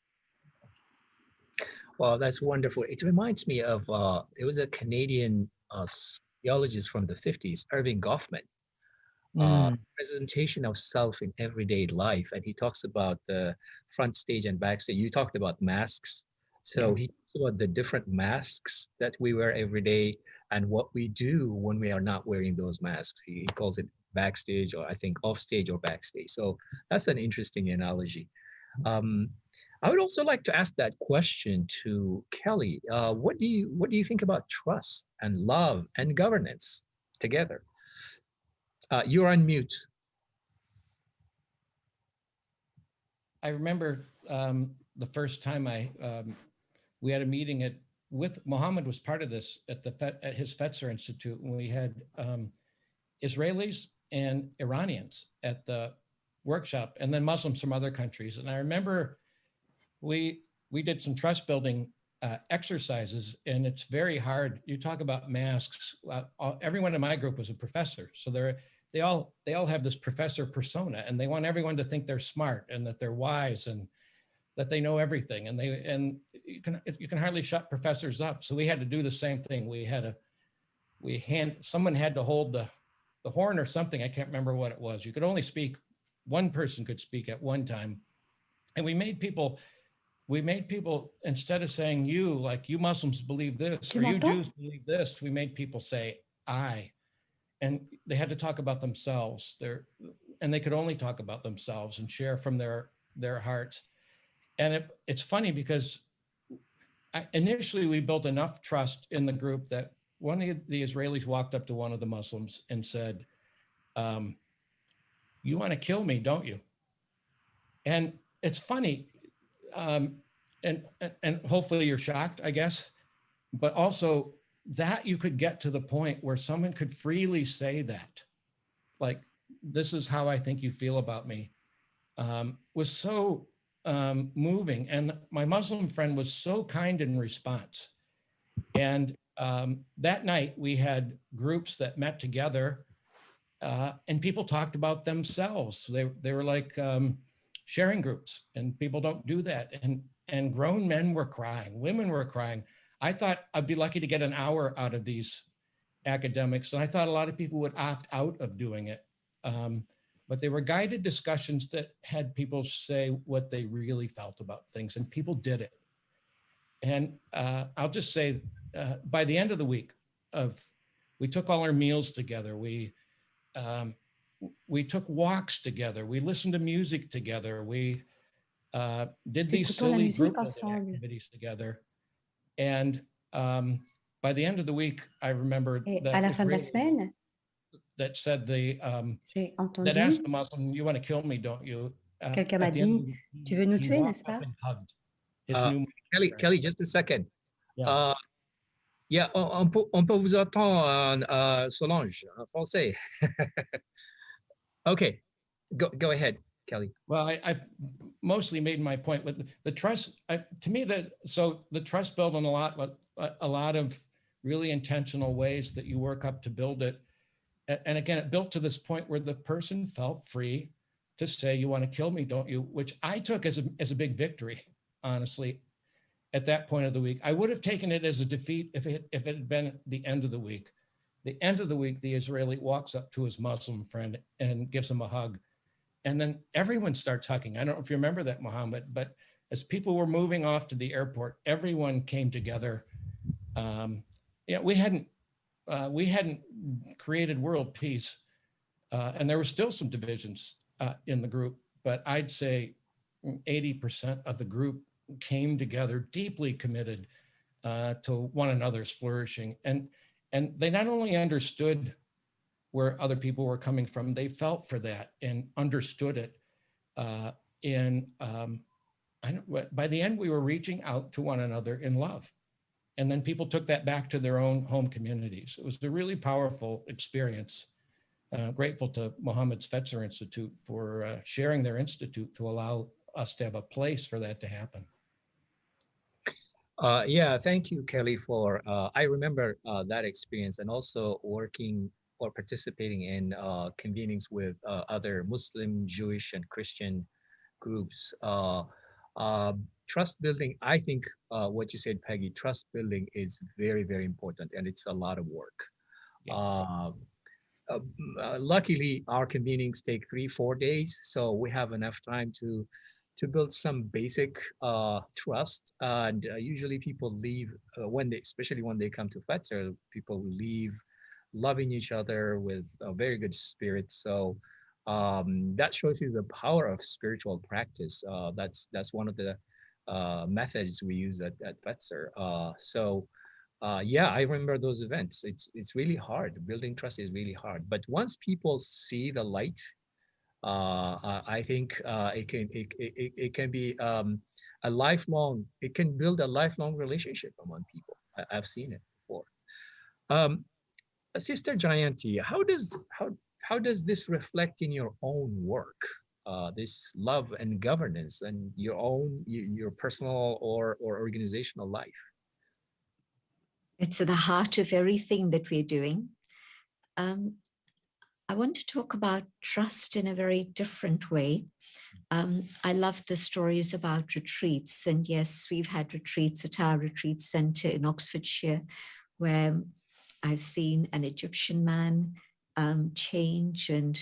Well, that's wonderful. It reminds me of, it was a Canadian sociologist from the 50s, Irving Goffman, presentation of self in everyday life. And he talks about the front stage and backstage. You talked about masks. So he talks about the different masks that we wear every day and what we do when we are not wearing those masks. He calls it backstage, or I think off stage or backstage. So that's an interesting analogy. I would also like to ask that question to Kelly. What do you think about trust and love and governance together? You're on mute.
I remember the first time we had a meeting with Mohammed was part of this at his Fetzer Institute, when we had Israelis and Iranians at the workshop, and then Muslims from other countries. And I remember we did some trust building exercises, and it's very hard. You talk about masks. Everyone in my group was a professor, so they all have this professor persona, and they want everyone to think they're smart and that they're wise. And that they know everything, and you can hardly shut professors up. So we had to do the same thing. Someone had to hold the horn or something. I can't remember what it was. You could only speak, one person could speak at one time. And we made people, instead of saying you, like you Muslims believe this, or you Jews believe this, we made people say I. And they had to talk about themselves. And they could only talk about themselves and share from their hearts. And it's funny because initially we built enough trust in the group that one of the Israelis walked up to one of the Muslims and said, you want to kill me, don't you? And it's funny, and hopefully you're shocked, I guess, but also that you could get to the point where someone could freely say that, like, this is how I think you feel about me, was so moving. And my Muslim friend was so kind in response. And that night we had groups that met together and people talked about themselves. They were like sharing groups, and people don't do that. And grown men were crying, women were crying. I thought I'd be lucky to get an hour out of these academics. And I thought a lot of people would opt out of doing it. But they were guided discussions that had people say what they really felt about things, and people did it. And I'll just say, by the end of the week, we took all our meals together. We took walks together. We listened to music together. We did these silly group activities together. And by the end of the week, I remembered that that said that asked the Muslim, you want to kill me, don't you?
Quelqu'un m'a dit, tu veux nous tuer, n'est-ce pas?
Kelly, just a second.
Yeah.
Yeah, on peut vous entendre en Solange, en français. Okay, go ahead, Kelly.
Well, I've mostly made my point with the trust. To me, the trust built on a lot of really intentional ways that you work up to build it. And again, it built to this point where the person felt free to say, you want to kill me, don't you? Which I took as a big victory, honestly, at that point of the week. I would have taken it as a defeat if it had been the end of the week. The end of the week, the Israeli walks up to his Muslim friend and gives him a hug. And then everyone starts hugging. I don't know if you remember that, Mohammed, but as people were moving off to the airport, everyone came together. We hadn't created world peace, and there were still some divisions in the group, but I'd say 80% of the group came together deeply committed to one another's flourishing. And they not only understood where other people were coming from, they felt for that and understood it. By the end, we were reaching out to one another in love. And then people took that back to their own home communities. It was a really powerful experience. Grateful to Mohammed's Fetzer Institute for sharing their institute to allow us to have a place for that to happen.
Yeah, thank you, Kelly, for, I remember that experience, and also working or participating in convenings with other Muslim, Jewish, and Christian groups. Trust building, I think what you said, Peggy, trust building is very, very important, and it's a lot of work. Yeah. Luckily, our convenings take 3-4 days, so we have enough time to build some basic trust. And usually people leave, especially when they come to Fetzer, people leave loving each other with a very good spirit. So that shows you the power of spiritual practice. That's one of the methods we use at Fetzer. Yeah, I remember those events. It's really hard. Building trust is really hard. But once people see the light, I think it can be a lifelong. It can build a lifelong relationship among people. I've seen it before. Sister Jayanti, how does this reflect in your own work? This love and governance and your personal or organizational life?
It's at the heart of everything that we're doing. I want to talk about trust in a very different way. I love the stories about retreats. And yes, we've had retreats at our retreat center in Oxfordshire, where I've seen an Egyptian man change and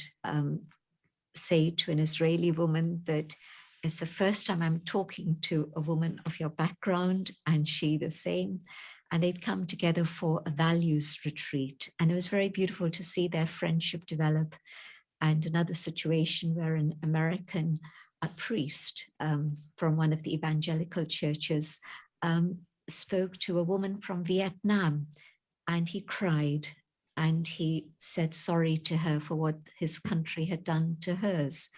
say to an Israeli woman that it's the first time I'm talking to a woman of your background, and she the same. And they'd come together for a values retreat. And it was very beautiful to see their friendship develop. And another situation where an American priest from one of the evangelical churches spoke to a woman from Vietnam, and he cried and he said sorry to her for what his country had done to hers.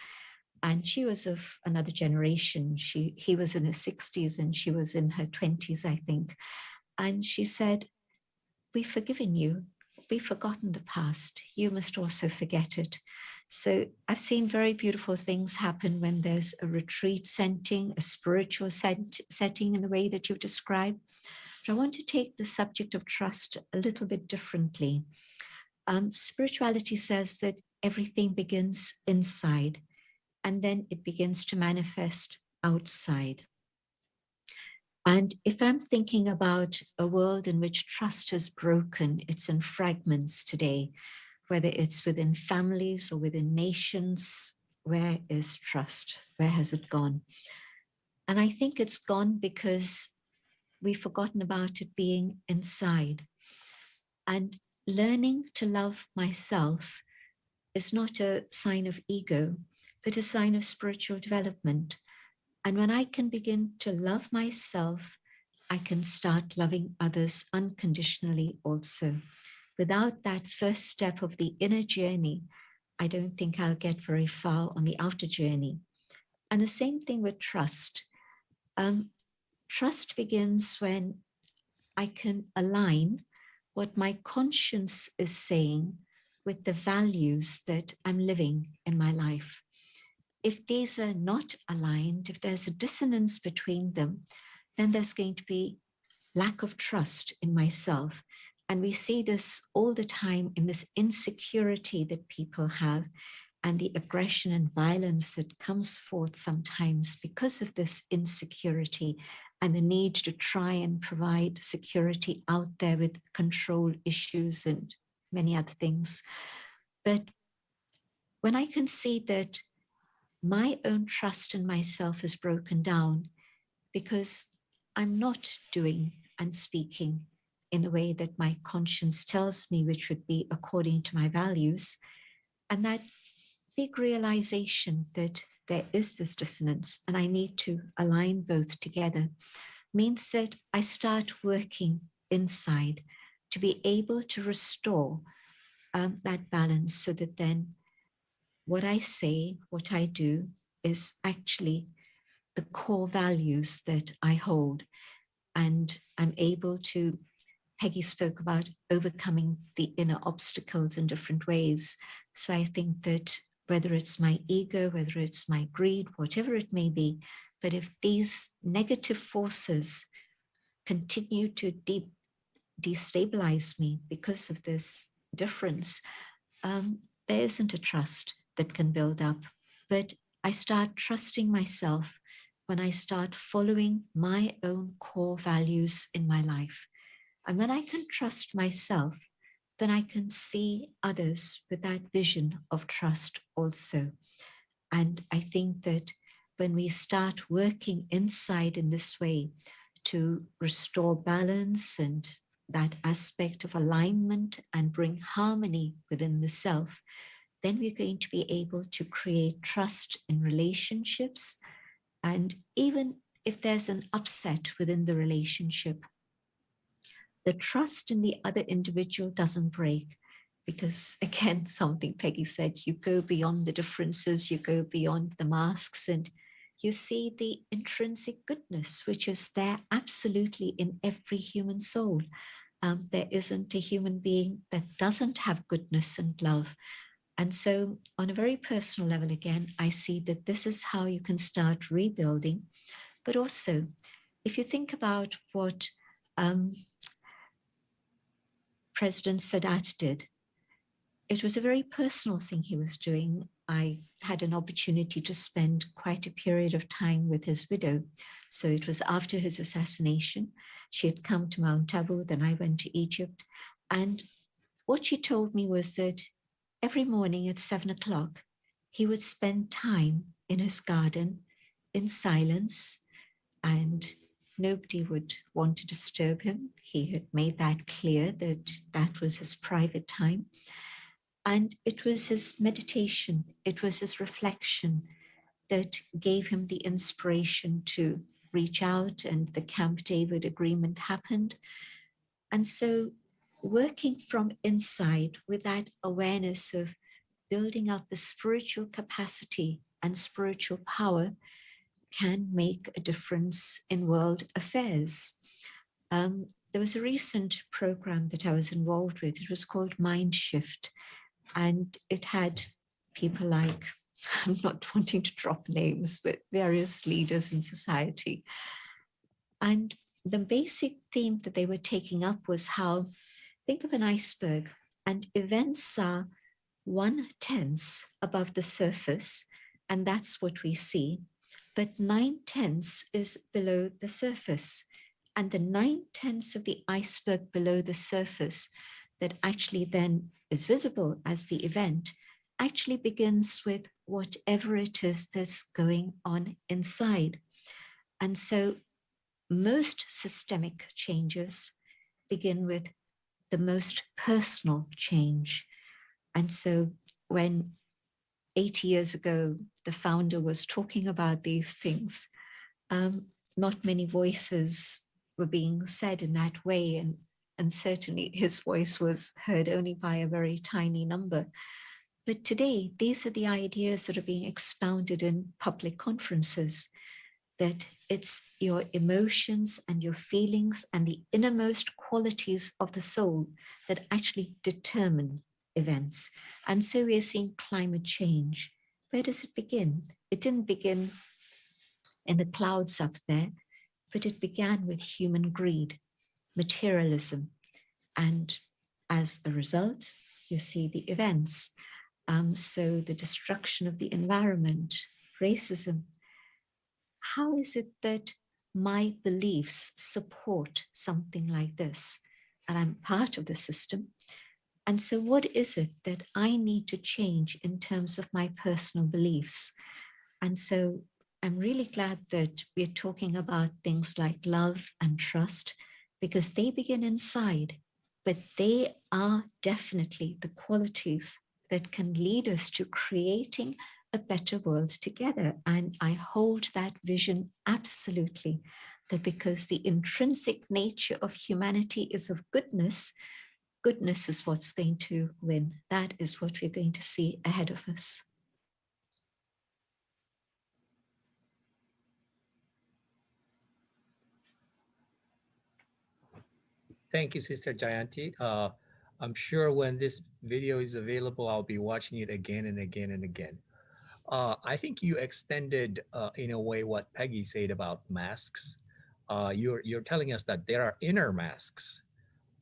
And she was of another generation. He was in his 60s and she was in her 20s, I think. And she said, "We've forgiven you. We've forgotten the past. You must also forget it." So I've seen very beautiful things happen when there's a retreat setting, a spiritual setting in the way that you described. But I want to take the subject of trust a little bit differently. Spirituality says that everything begins inside and then it begins to manifest outside. And if I'm thinking about a world in which trust is broken, it's in fragments today, whether it's within families or within nations, where is trust? Where has it gone? And I think it's gone because we've forgotten about it being inside. And learning to love myself is not a sign of ego, but a sign of spiritual development. And when I can begin to love myself, I can start loving others unconditionally also. Without that first step of the inner journey, I don't think I'll get very far on the outer journey. And the same thing with trust. Trust begins when I can align what my conscience is saying with the values that I'm living in my life. If these are not aligned, if there's a dissonance between them, then there's going to be lack of trust in myself. And we see this all the time in this insecurity that people have and the aggression and violence that comes forth sometimes because of this insecurity and the need to try and provide security out there with control issues and many other things. But when I can see that my own trust in myself is broken down because I'm not doing and speaking in the way that my conscience tells me, which would be according to my values, and that big realization that there is this dissonance and I need to align both together means that I start working inside to be able to restore that balance so that then what I say, what I do is actually the core values that I hold. And I'm able to, Peggy spoke about overcoming the inner obstacles in different ways. So I think that whether it's my ego, whether it's my greed, whatever it may be, but if these negative forces continue to destabilize me because of this difference, there isn't a trust that can build up. But I start trusting myself when I start following my own core values in my life. And when I can trust myself, then I can see others with that vision of trust also. And I think that when we start working inside in this way to restore balance and that aspect of alignment and bring harmony within the self, then we're going to be able to create trust in relationships. And even if there's an upset within the relationship, the trust in the other individual doesn't break. Because again, something Peggy said, you go beyond the differences, you go beyond the masks, and you see the intrinsic goodness, which is there absolutely in every human soul. There isn't a human being that doesn't have goodness and love. And so on a very personal level, again, I see that this is how you can start rebuilding. But also, if you think about what President Sadat did, it was a very personal thing he was doing. I had an opportunity to spend quite a period of time with his widow. So it was after his assassination. She had come to Mount Abu, then I went to Egypt. And what she told me was that every morning at 7 o'clock, he would spend time in his garden in silence, and nobody would want to disturb him. He had made that clear that that was his private time. And it was his meditation, it was his reflection that gave him the inspiration to reach out, and the Camp David agreement happened. And so working from inside with that awareness of building up a spiritual capacity and spiritual power can make a difference in world affairs. There was a recent program that I was involved with. It was called Mind Shift, and it had people like, I'm not wanting to drop names, but various leaders in society. And the basic theme that they were taking up was how, think of an iceberg, and events are 1/10 above the surface, and that's what we see. But 9/10 is below the surface. And the 9/10 of the iceberg below the surface that actually then is visible as the event actually begins with whatever it is that's going on inside. And so most systemic changes begin with the most personal change. And so when 80 years ago, the founder was talking about these things, not many voices were being said in that way. And certainly his voice was heard only by a very tiny number. But today, these are the ideas that are being expounded in public conferences, that it's your emotions and your feelings and the innermost qualities of the soul that actually determine events. And so we're seeing climate change. Where does it begin? It didn't begin in the clouds up there, but it began with human greed, materialism. And as a result, you see the events. So the destruction of the environment, racism. How is it that my beliefs support something like this? And I'm part of the system. And so what is it that I need to change in terms of my personal beliefs? And so I'm really glad that we're talking about things like love and trust, because they begin inside, but they are definitely the qualities that can lead us to creating a better world together. And I hold that vision absolutely, that because the intrinsic nature of humanity is of goodness, goodness is what's going to win. That is what we're going to see ahead of us.
Thank you, Sister Jayanti. I'm sure when this video is available, I'll be watching it again and again and again. I think you extended, in a way, what Peggy said about masks. You're telling us that there are inner masks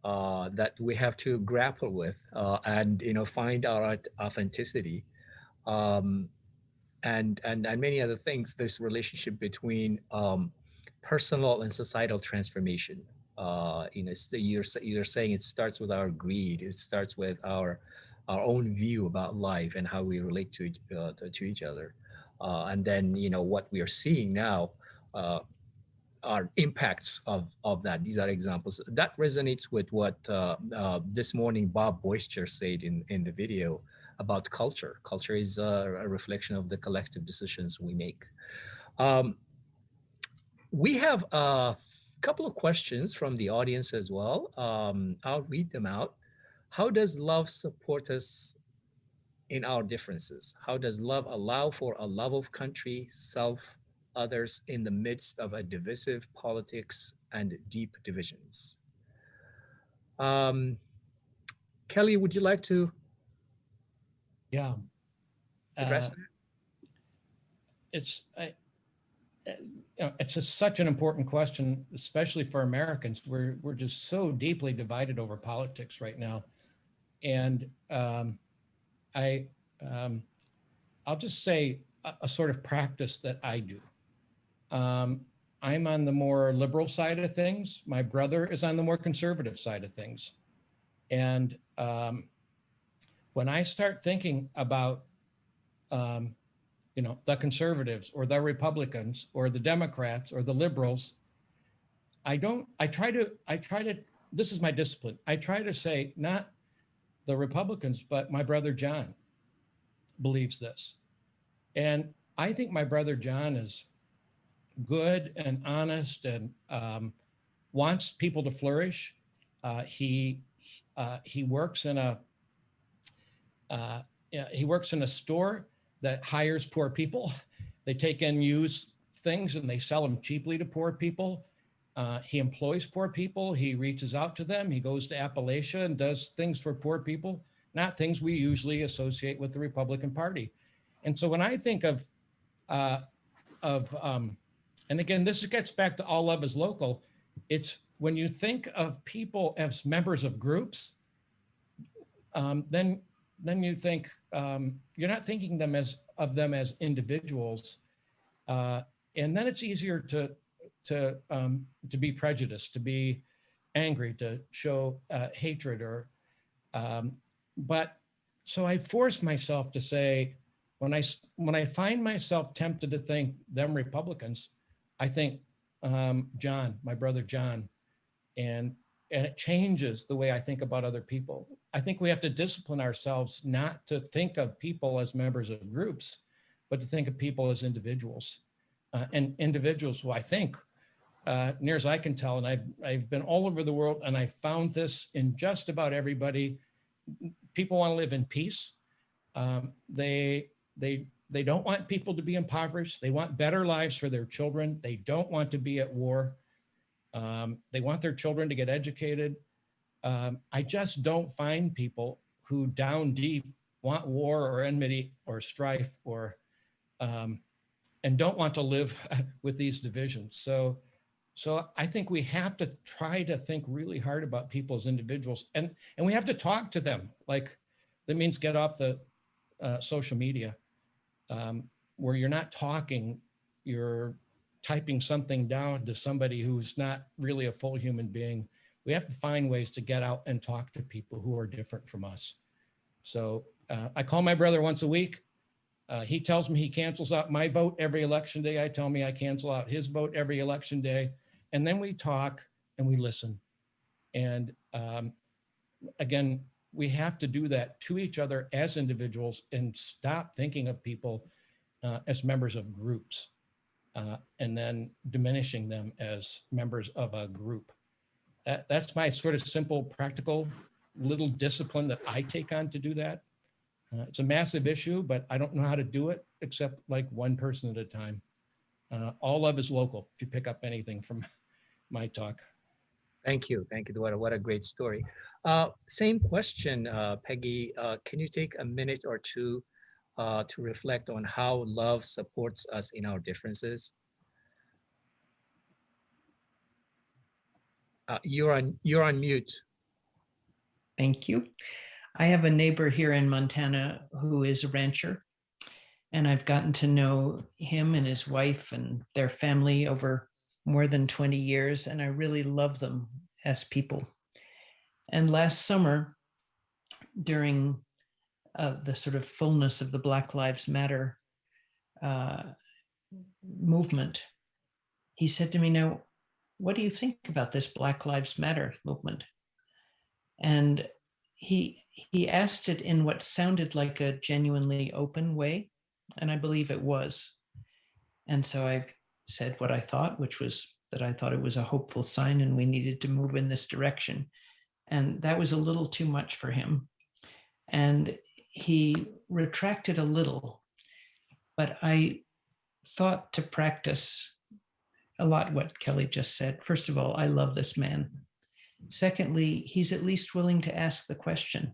that we have to grapple with, and find our authenticity, and many other things. This relationship between personal and societal transformation. You're saying it starts with our greed. It starts with our own view about life and how we relate to each other, and then what we are seeing now are impacts of that. These are examples that resonates with what this morning Bob Boister said in the video about culture. Culture is a reflection of the collective decisions we make. We have a couple of questions from the audience as well. I'll read them out. How does love support us in our differences? How does love allow for a love of country, self, others in the midst of a divisive politics and deep divisions? Kelly, would you like to address that?
It's such an important question, especially for Americans. We're just so deeply divided over politics right now, and I'll just say a sort of practice that I do. I'm on the more liberal side of things. My brother is on the more conservative side of things. And when I start thinking about, the conservatives or the Republicans or the Democrats or the liberals, I try to, this is my discipline. I try to say, not the Republicans, but my brother John believes this. And I think my brother John is good and honest and wants people to flourish. He works in a store that hires poor people. They take in used things and they sell them cheaply to poor people. He employs poor people. He reaches out to them. He goes to Appalachia and does things for poor people, not things we usually associate with the Republican Party. And so when I think of and again, this gets back to all love is local. It's when you think of people as members of groups, then you think you're not thinking of them as individuals, and then it's easier to be prejudiced, to be angry, to show hatred, or. But so I force myself to say, when I find myself tempted to think them Republicans, I think John, my brother John, and it changes the way I think about other people. I think we have to discipline ourselves not to think of people as members of groups, but to think of people as individuals, and individuals who I think, near as I can tell, and I've been all over the world, and I found this in just about everybody. People want to live in peace. They don't want people to be impoverished. They want better lives for their children. They don't want to be at war. They want their children to get educated. I just don't find people who down deep want war or enmity or strife or and don't want to live with these divisions. So I think we have to try to think really hard about people as individuals, and we have to talk to them. Like, that means get off the social media, where you're not talking, you're typing something down to somebody who's not really a full human being. We have to find ways to get out and talk to people who are different from us. So I call my brother once a week. He tells me he cancels out my vote every election day. I tell me I cancel out his vote every election day. And then we talk and we listen. And again, we have to do that to each other as individuals and stop thinking of people as members of groups, and then diminishing them as members of a group. That's my sort of simple, practical little discipline that I take on to do that. It's a massive issue, but I don't know how to do it except like one person at a time. All love is local, if you pick up anything from my talk.
Thank you. Thank you. What a great story. Same question, Peggy. Can you take a minute or two to reflect on how love supports us in our differences? You're on mute.
Thank you. I have a neighbor here in Montana who is a rancher, and I've gotten to know him and his wife and their family over more than 20 years, and I really love them as people. And last summer, during the sort of fullness of the Black Lives Matter movement, he said to me, "Now, what do you think about this Black Lives Matter movement?" And he asked it in what sounded like a genuinely open way, and I believe it was. And so I said what I thought, which was that I thought it was a hopeful sign and we needed to move in this direction. And that was a little too much for him. And he retracted a little, but I thought to practice a lot what Kelly just said. First of all, I love this man. Secondly, he's at least willing to ask the question.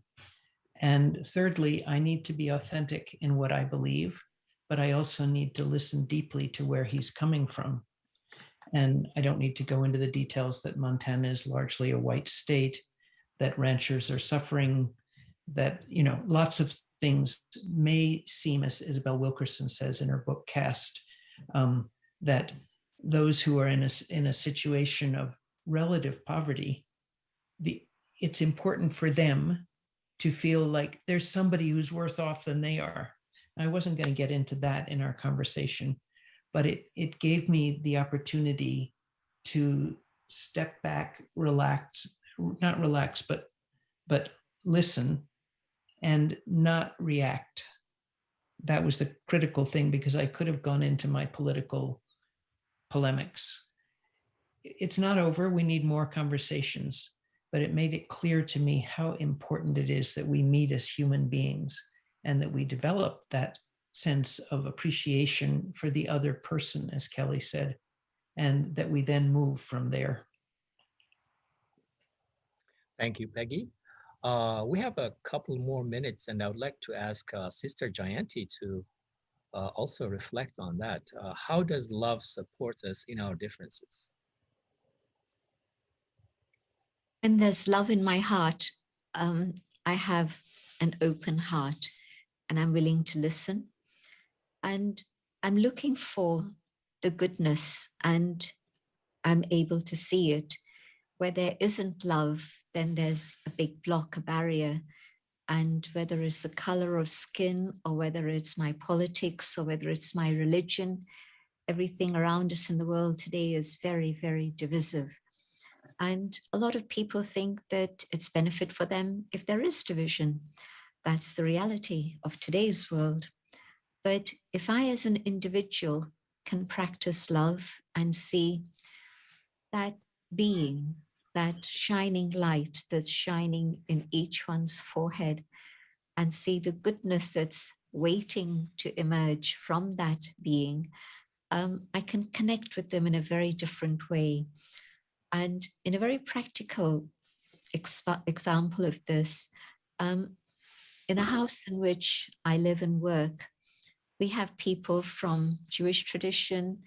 And thirdly, I need to be authentic in what I believe, but I also need to listen deeply to where he's coming from. And I don't need to go into the details that Montana is largely a white state, that ranchers are suffering, that, lots of things may seem, as Isabel Wilkerson says in her book Caste, that those who are in a situation of relative poverty, it's important for them to feel like there's somebody who's worse off than they are. I wasn't going to get into that in our conversation, but it gave me the opportunity to step back, not relax, but listen and not react. That was the critical thing, because I could have gone into my political polemics. It's not over. We need more conversations, but it made it clear to me how important it is that we meet as human beings and that we develop that sense of appreciation for the other person, as Kelly said, and that we then move from there.
Thank you, Peggy. We have a couple more minutes, and I would like to ask Sister Jayanti to also reflect on that. How does love support us in our differences?
When there's love in my heart, I have an open heart and I'm willing to listen. And I'm looking for the goodness and I'm able to see it. Where there isn't love, then there's a big block, a barrier. And whether it's the color of skin or whether it's my politics or whether it's my religion, everything around us in the world today is very, very divisive. And a lot of people think that it's benefit for them if there is division. That's the reality of today's world. But if I, as an individual, can practice love and see that being, that shining light that's shining in each one's forehead, and see the goodness that's waiting to emerge from that being, I can connect with them in a very different way. And in a very practical example of this, in a house in which I live and work, we have people from Jewish tradition,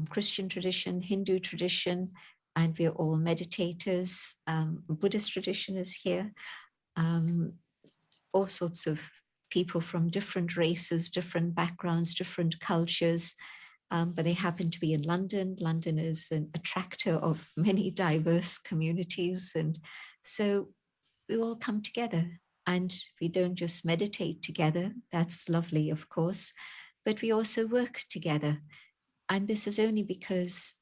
Christian tradition, Hindu tradition, and we're all meditators. Buddhist tradition is here. All sorts of people from different races, different backgrounds, different cultures. But they happen to be in London. London is an attractor of many diverse communities. And so we all come together and we don't just meditate together. That's lovely, of course, but we also work together. And this is only because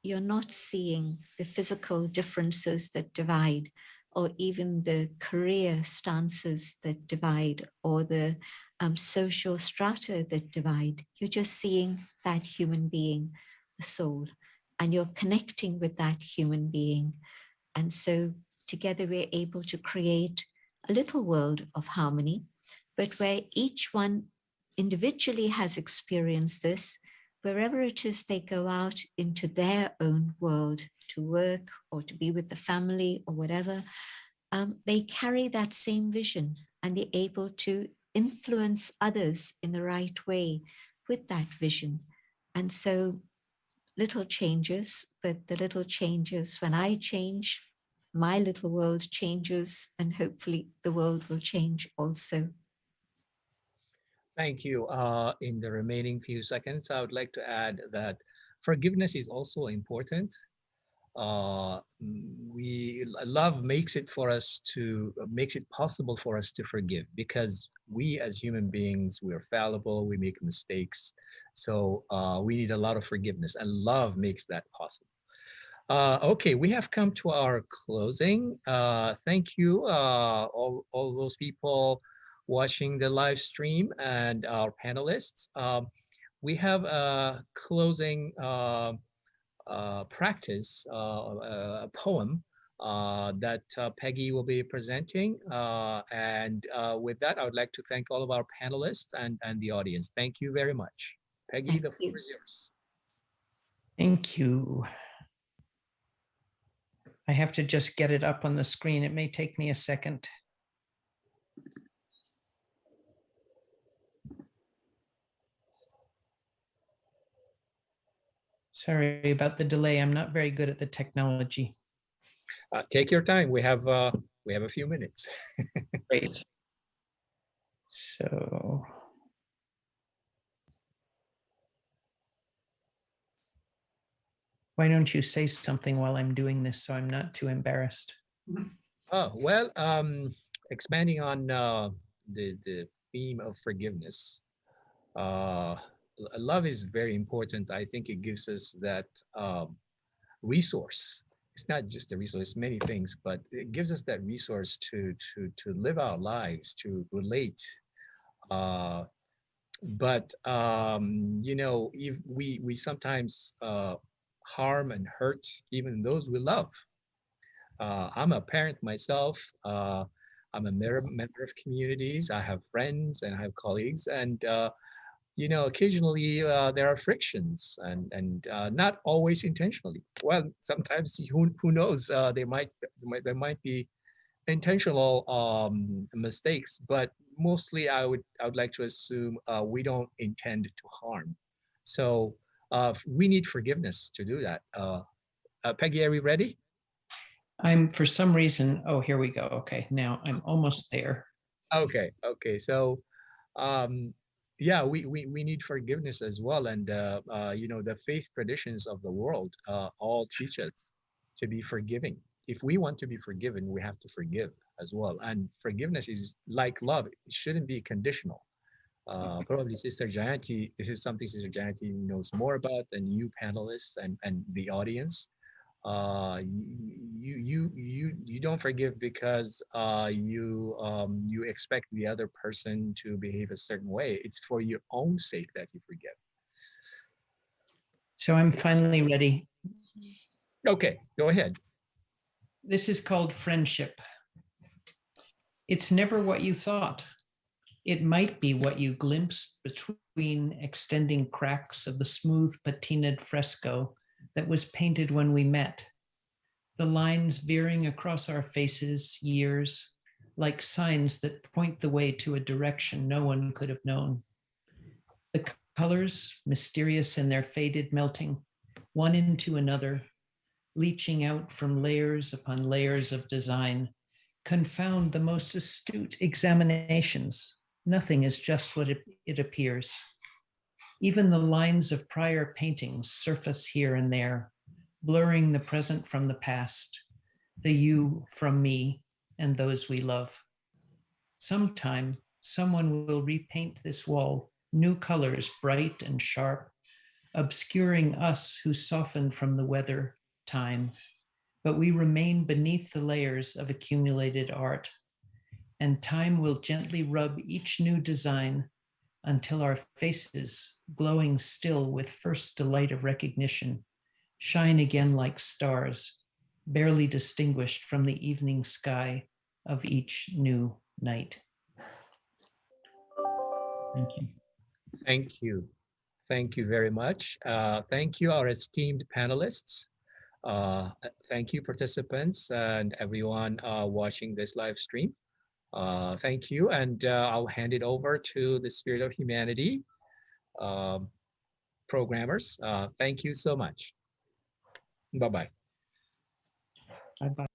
you're not seeing the physical differences that divide, or even the career stances that divide, or the social strata that divide. You're just seeing that human being, the soul, and you're connecting with that human being. And so together we're able to create a little world of harmony, but where each one individually has experienced this, wherever it is they go out into their own world to work or to be with the family or whatever, they carry that same vision and they're able to influence others in the right way with that vision. And so little changes, but the little changes, when I change, my little world changes, and hopefully the world will change also.
Thank you. In the remaining few seconds, I would like to add that forgiveness is also important. Love makes it possible for us to forgive, because we as human beings, we are fallible, we make mistakes. So we need a lot of forgiveness, and love makes that possible. Okay, we have come to our closing. Thank you, all those people watching the live stream and our panelists. We have a closing practice, a poem that Peggy will be presenting. And with that, I would like to thank all of our panelists and the audience. Thank you very much. Peggy, the floor is yours.
Thank you. I have to just get it up on the screen. It may take me a second. Sorry about the delay. I'm not very good at the technology.
Take your time. We have a few minutes.
Great. So why don't you say something while I'm doing this so I'm not too embarrassed?
Oh, well, expanding on the theme of forgiveness, love is very important. I think it gives us that resource. It's not just a resource, it's many things, but it gives us that resource to live our lives, to relate. But you know, if we sometimes harm and hurt even those we love. I'm a parent myself. I'm a member of communities. I have friends and I have colleagues, and you know, occasionally there are frictions, and not always intentionally. Well, sometimes who knows? There might be intentional mistakes, but mostly I would like to assume we don't intend to harm. So we need forgiveness to do that. Peggy, are we ready?
I'm for some reason, oh, here we go. Okay, now I'm almost there.
Okay, okay. So, yeah, we need forgiveness as well. And, you know, the faith traditions of the world all teach us to be forgiving. If we want to be forgiven, we have to forgive as well. And forgiveness is like love, it shouldn't be conditional. Probably Sister Jayanti, this is something Sister Jayanti knows more about than you panelists and the audience. You don't forgive because you expect the other person to behave a certain way. It's for your own sake that you forgive.
So I'm finally ready.
Okay, go ahead.
This is called friendship. It's never what you thought. It might be what you glimpsed between extending cracks of the smooth patinaed fresco that was painted when we met. The lines veering across our faces, years, like signs that point the way to a direction no one could have known. The colors, mysterious in their faded melting, one into another, leaching out from layers upon layers of design, confound the most astute examinations. Nothing is just what it appears. Even the lines of prior paintings surface here and there, blurring the present from the past, the you from me and those we love. Sometime, someone will repaint this wall, new colors bright and sharp, obscuring us who softened from the weather, time, but we remain beneath the layers of accumulated art, and time will gently rub each new design until our faces, glowing still with first delight of recognition, shine again like stars, barely distinguished from the evening sky of each new night. Thank you.
Thank you. Thank you very much. Thank you, our esteemed panelists. Thank you, participants, and everyone watching this live stream. Thank you, and I'll hand it over to the Spirit of Humanity programmers. Thank you so much. Bye-bye.
Bye-bye.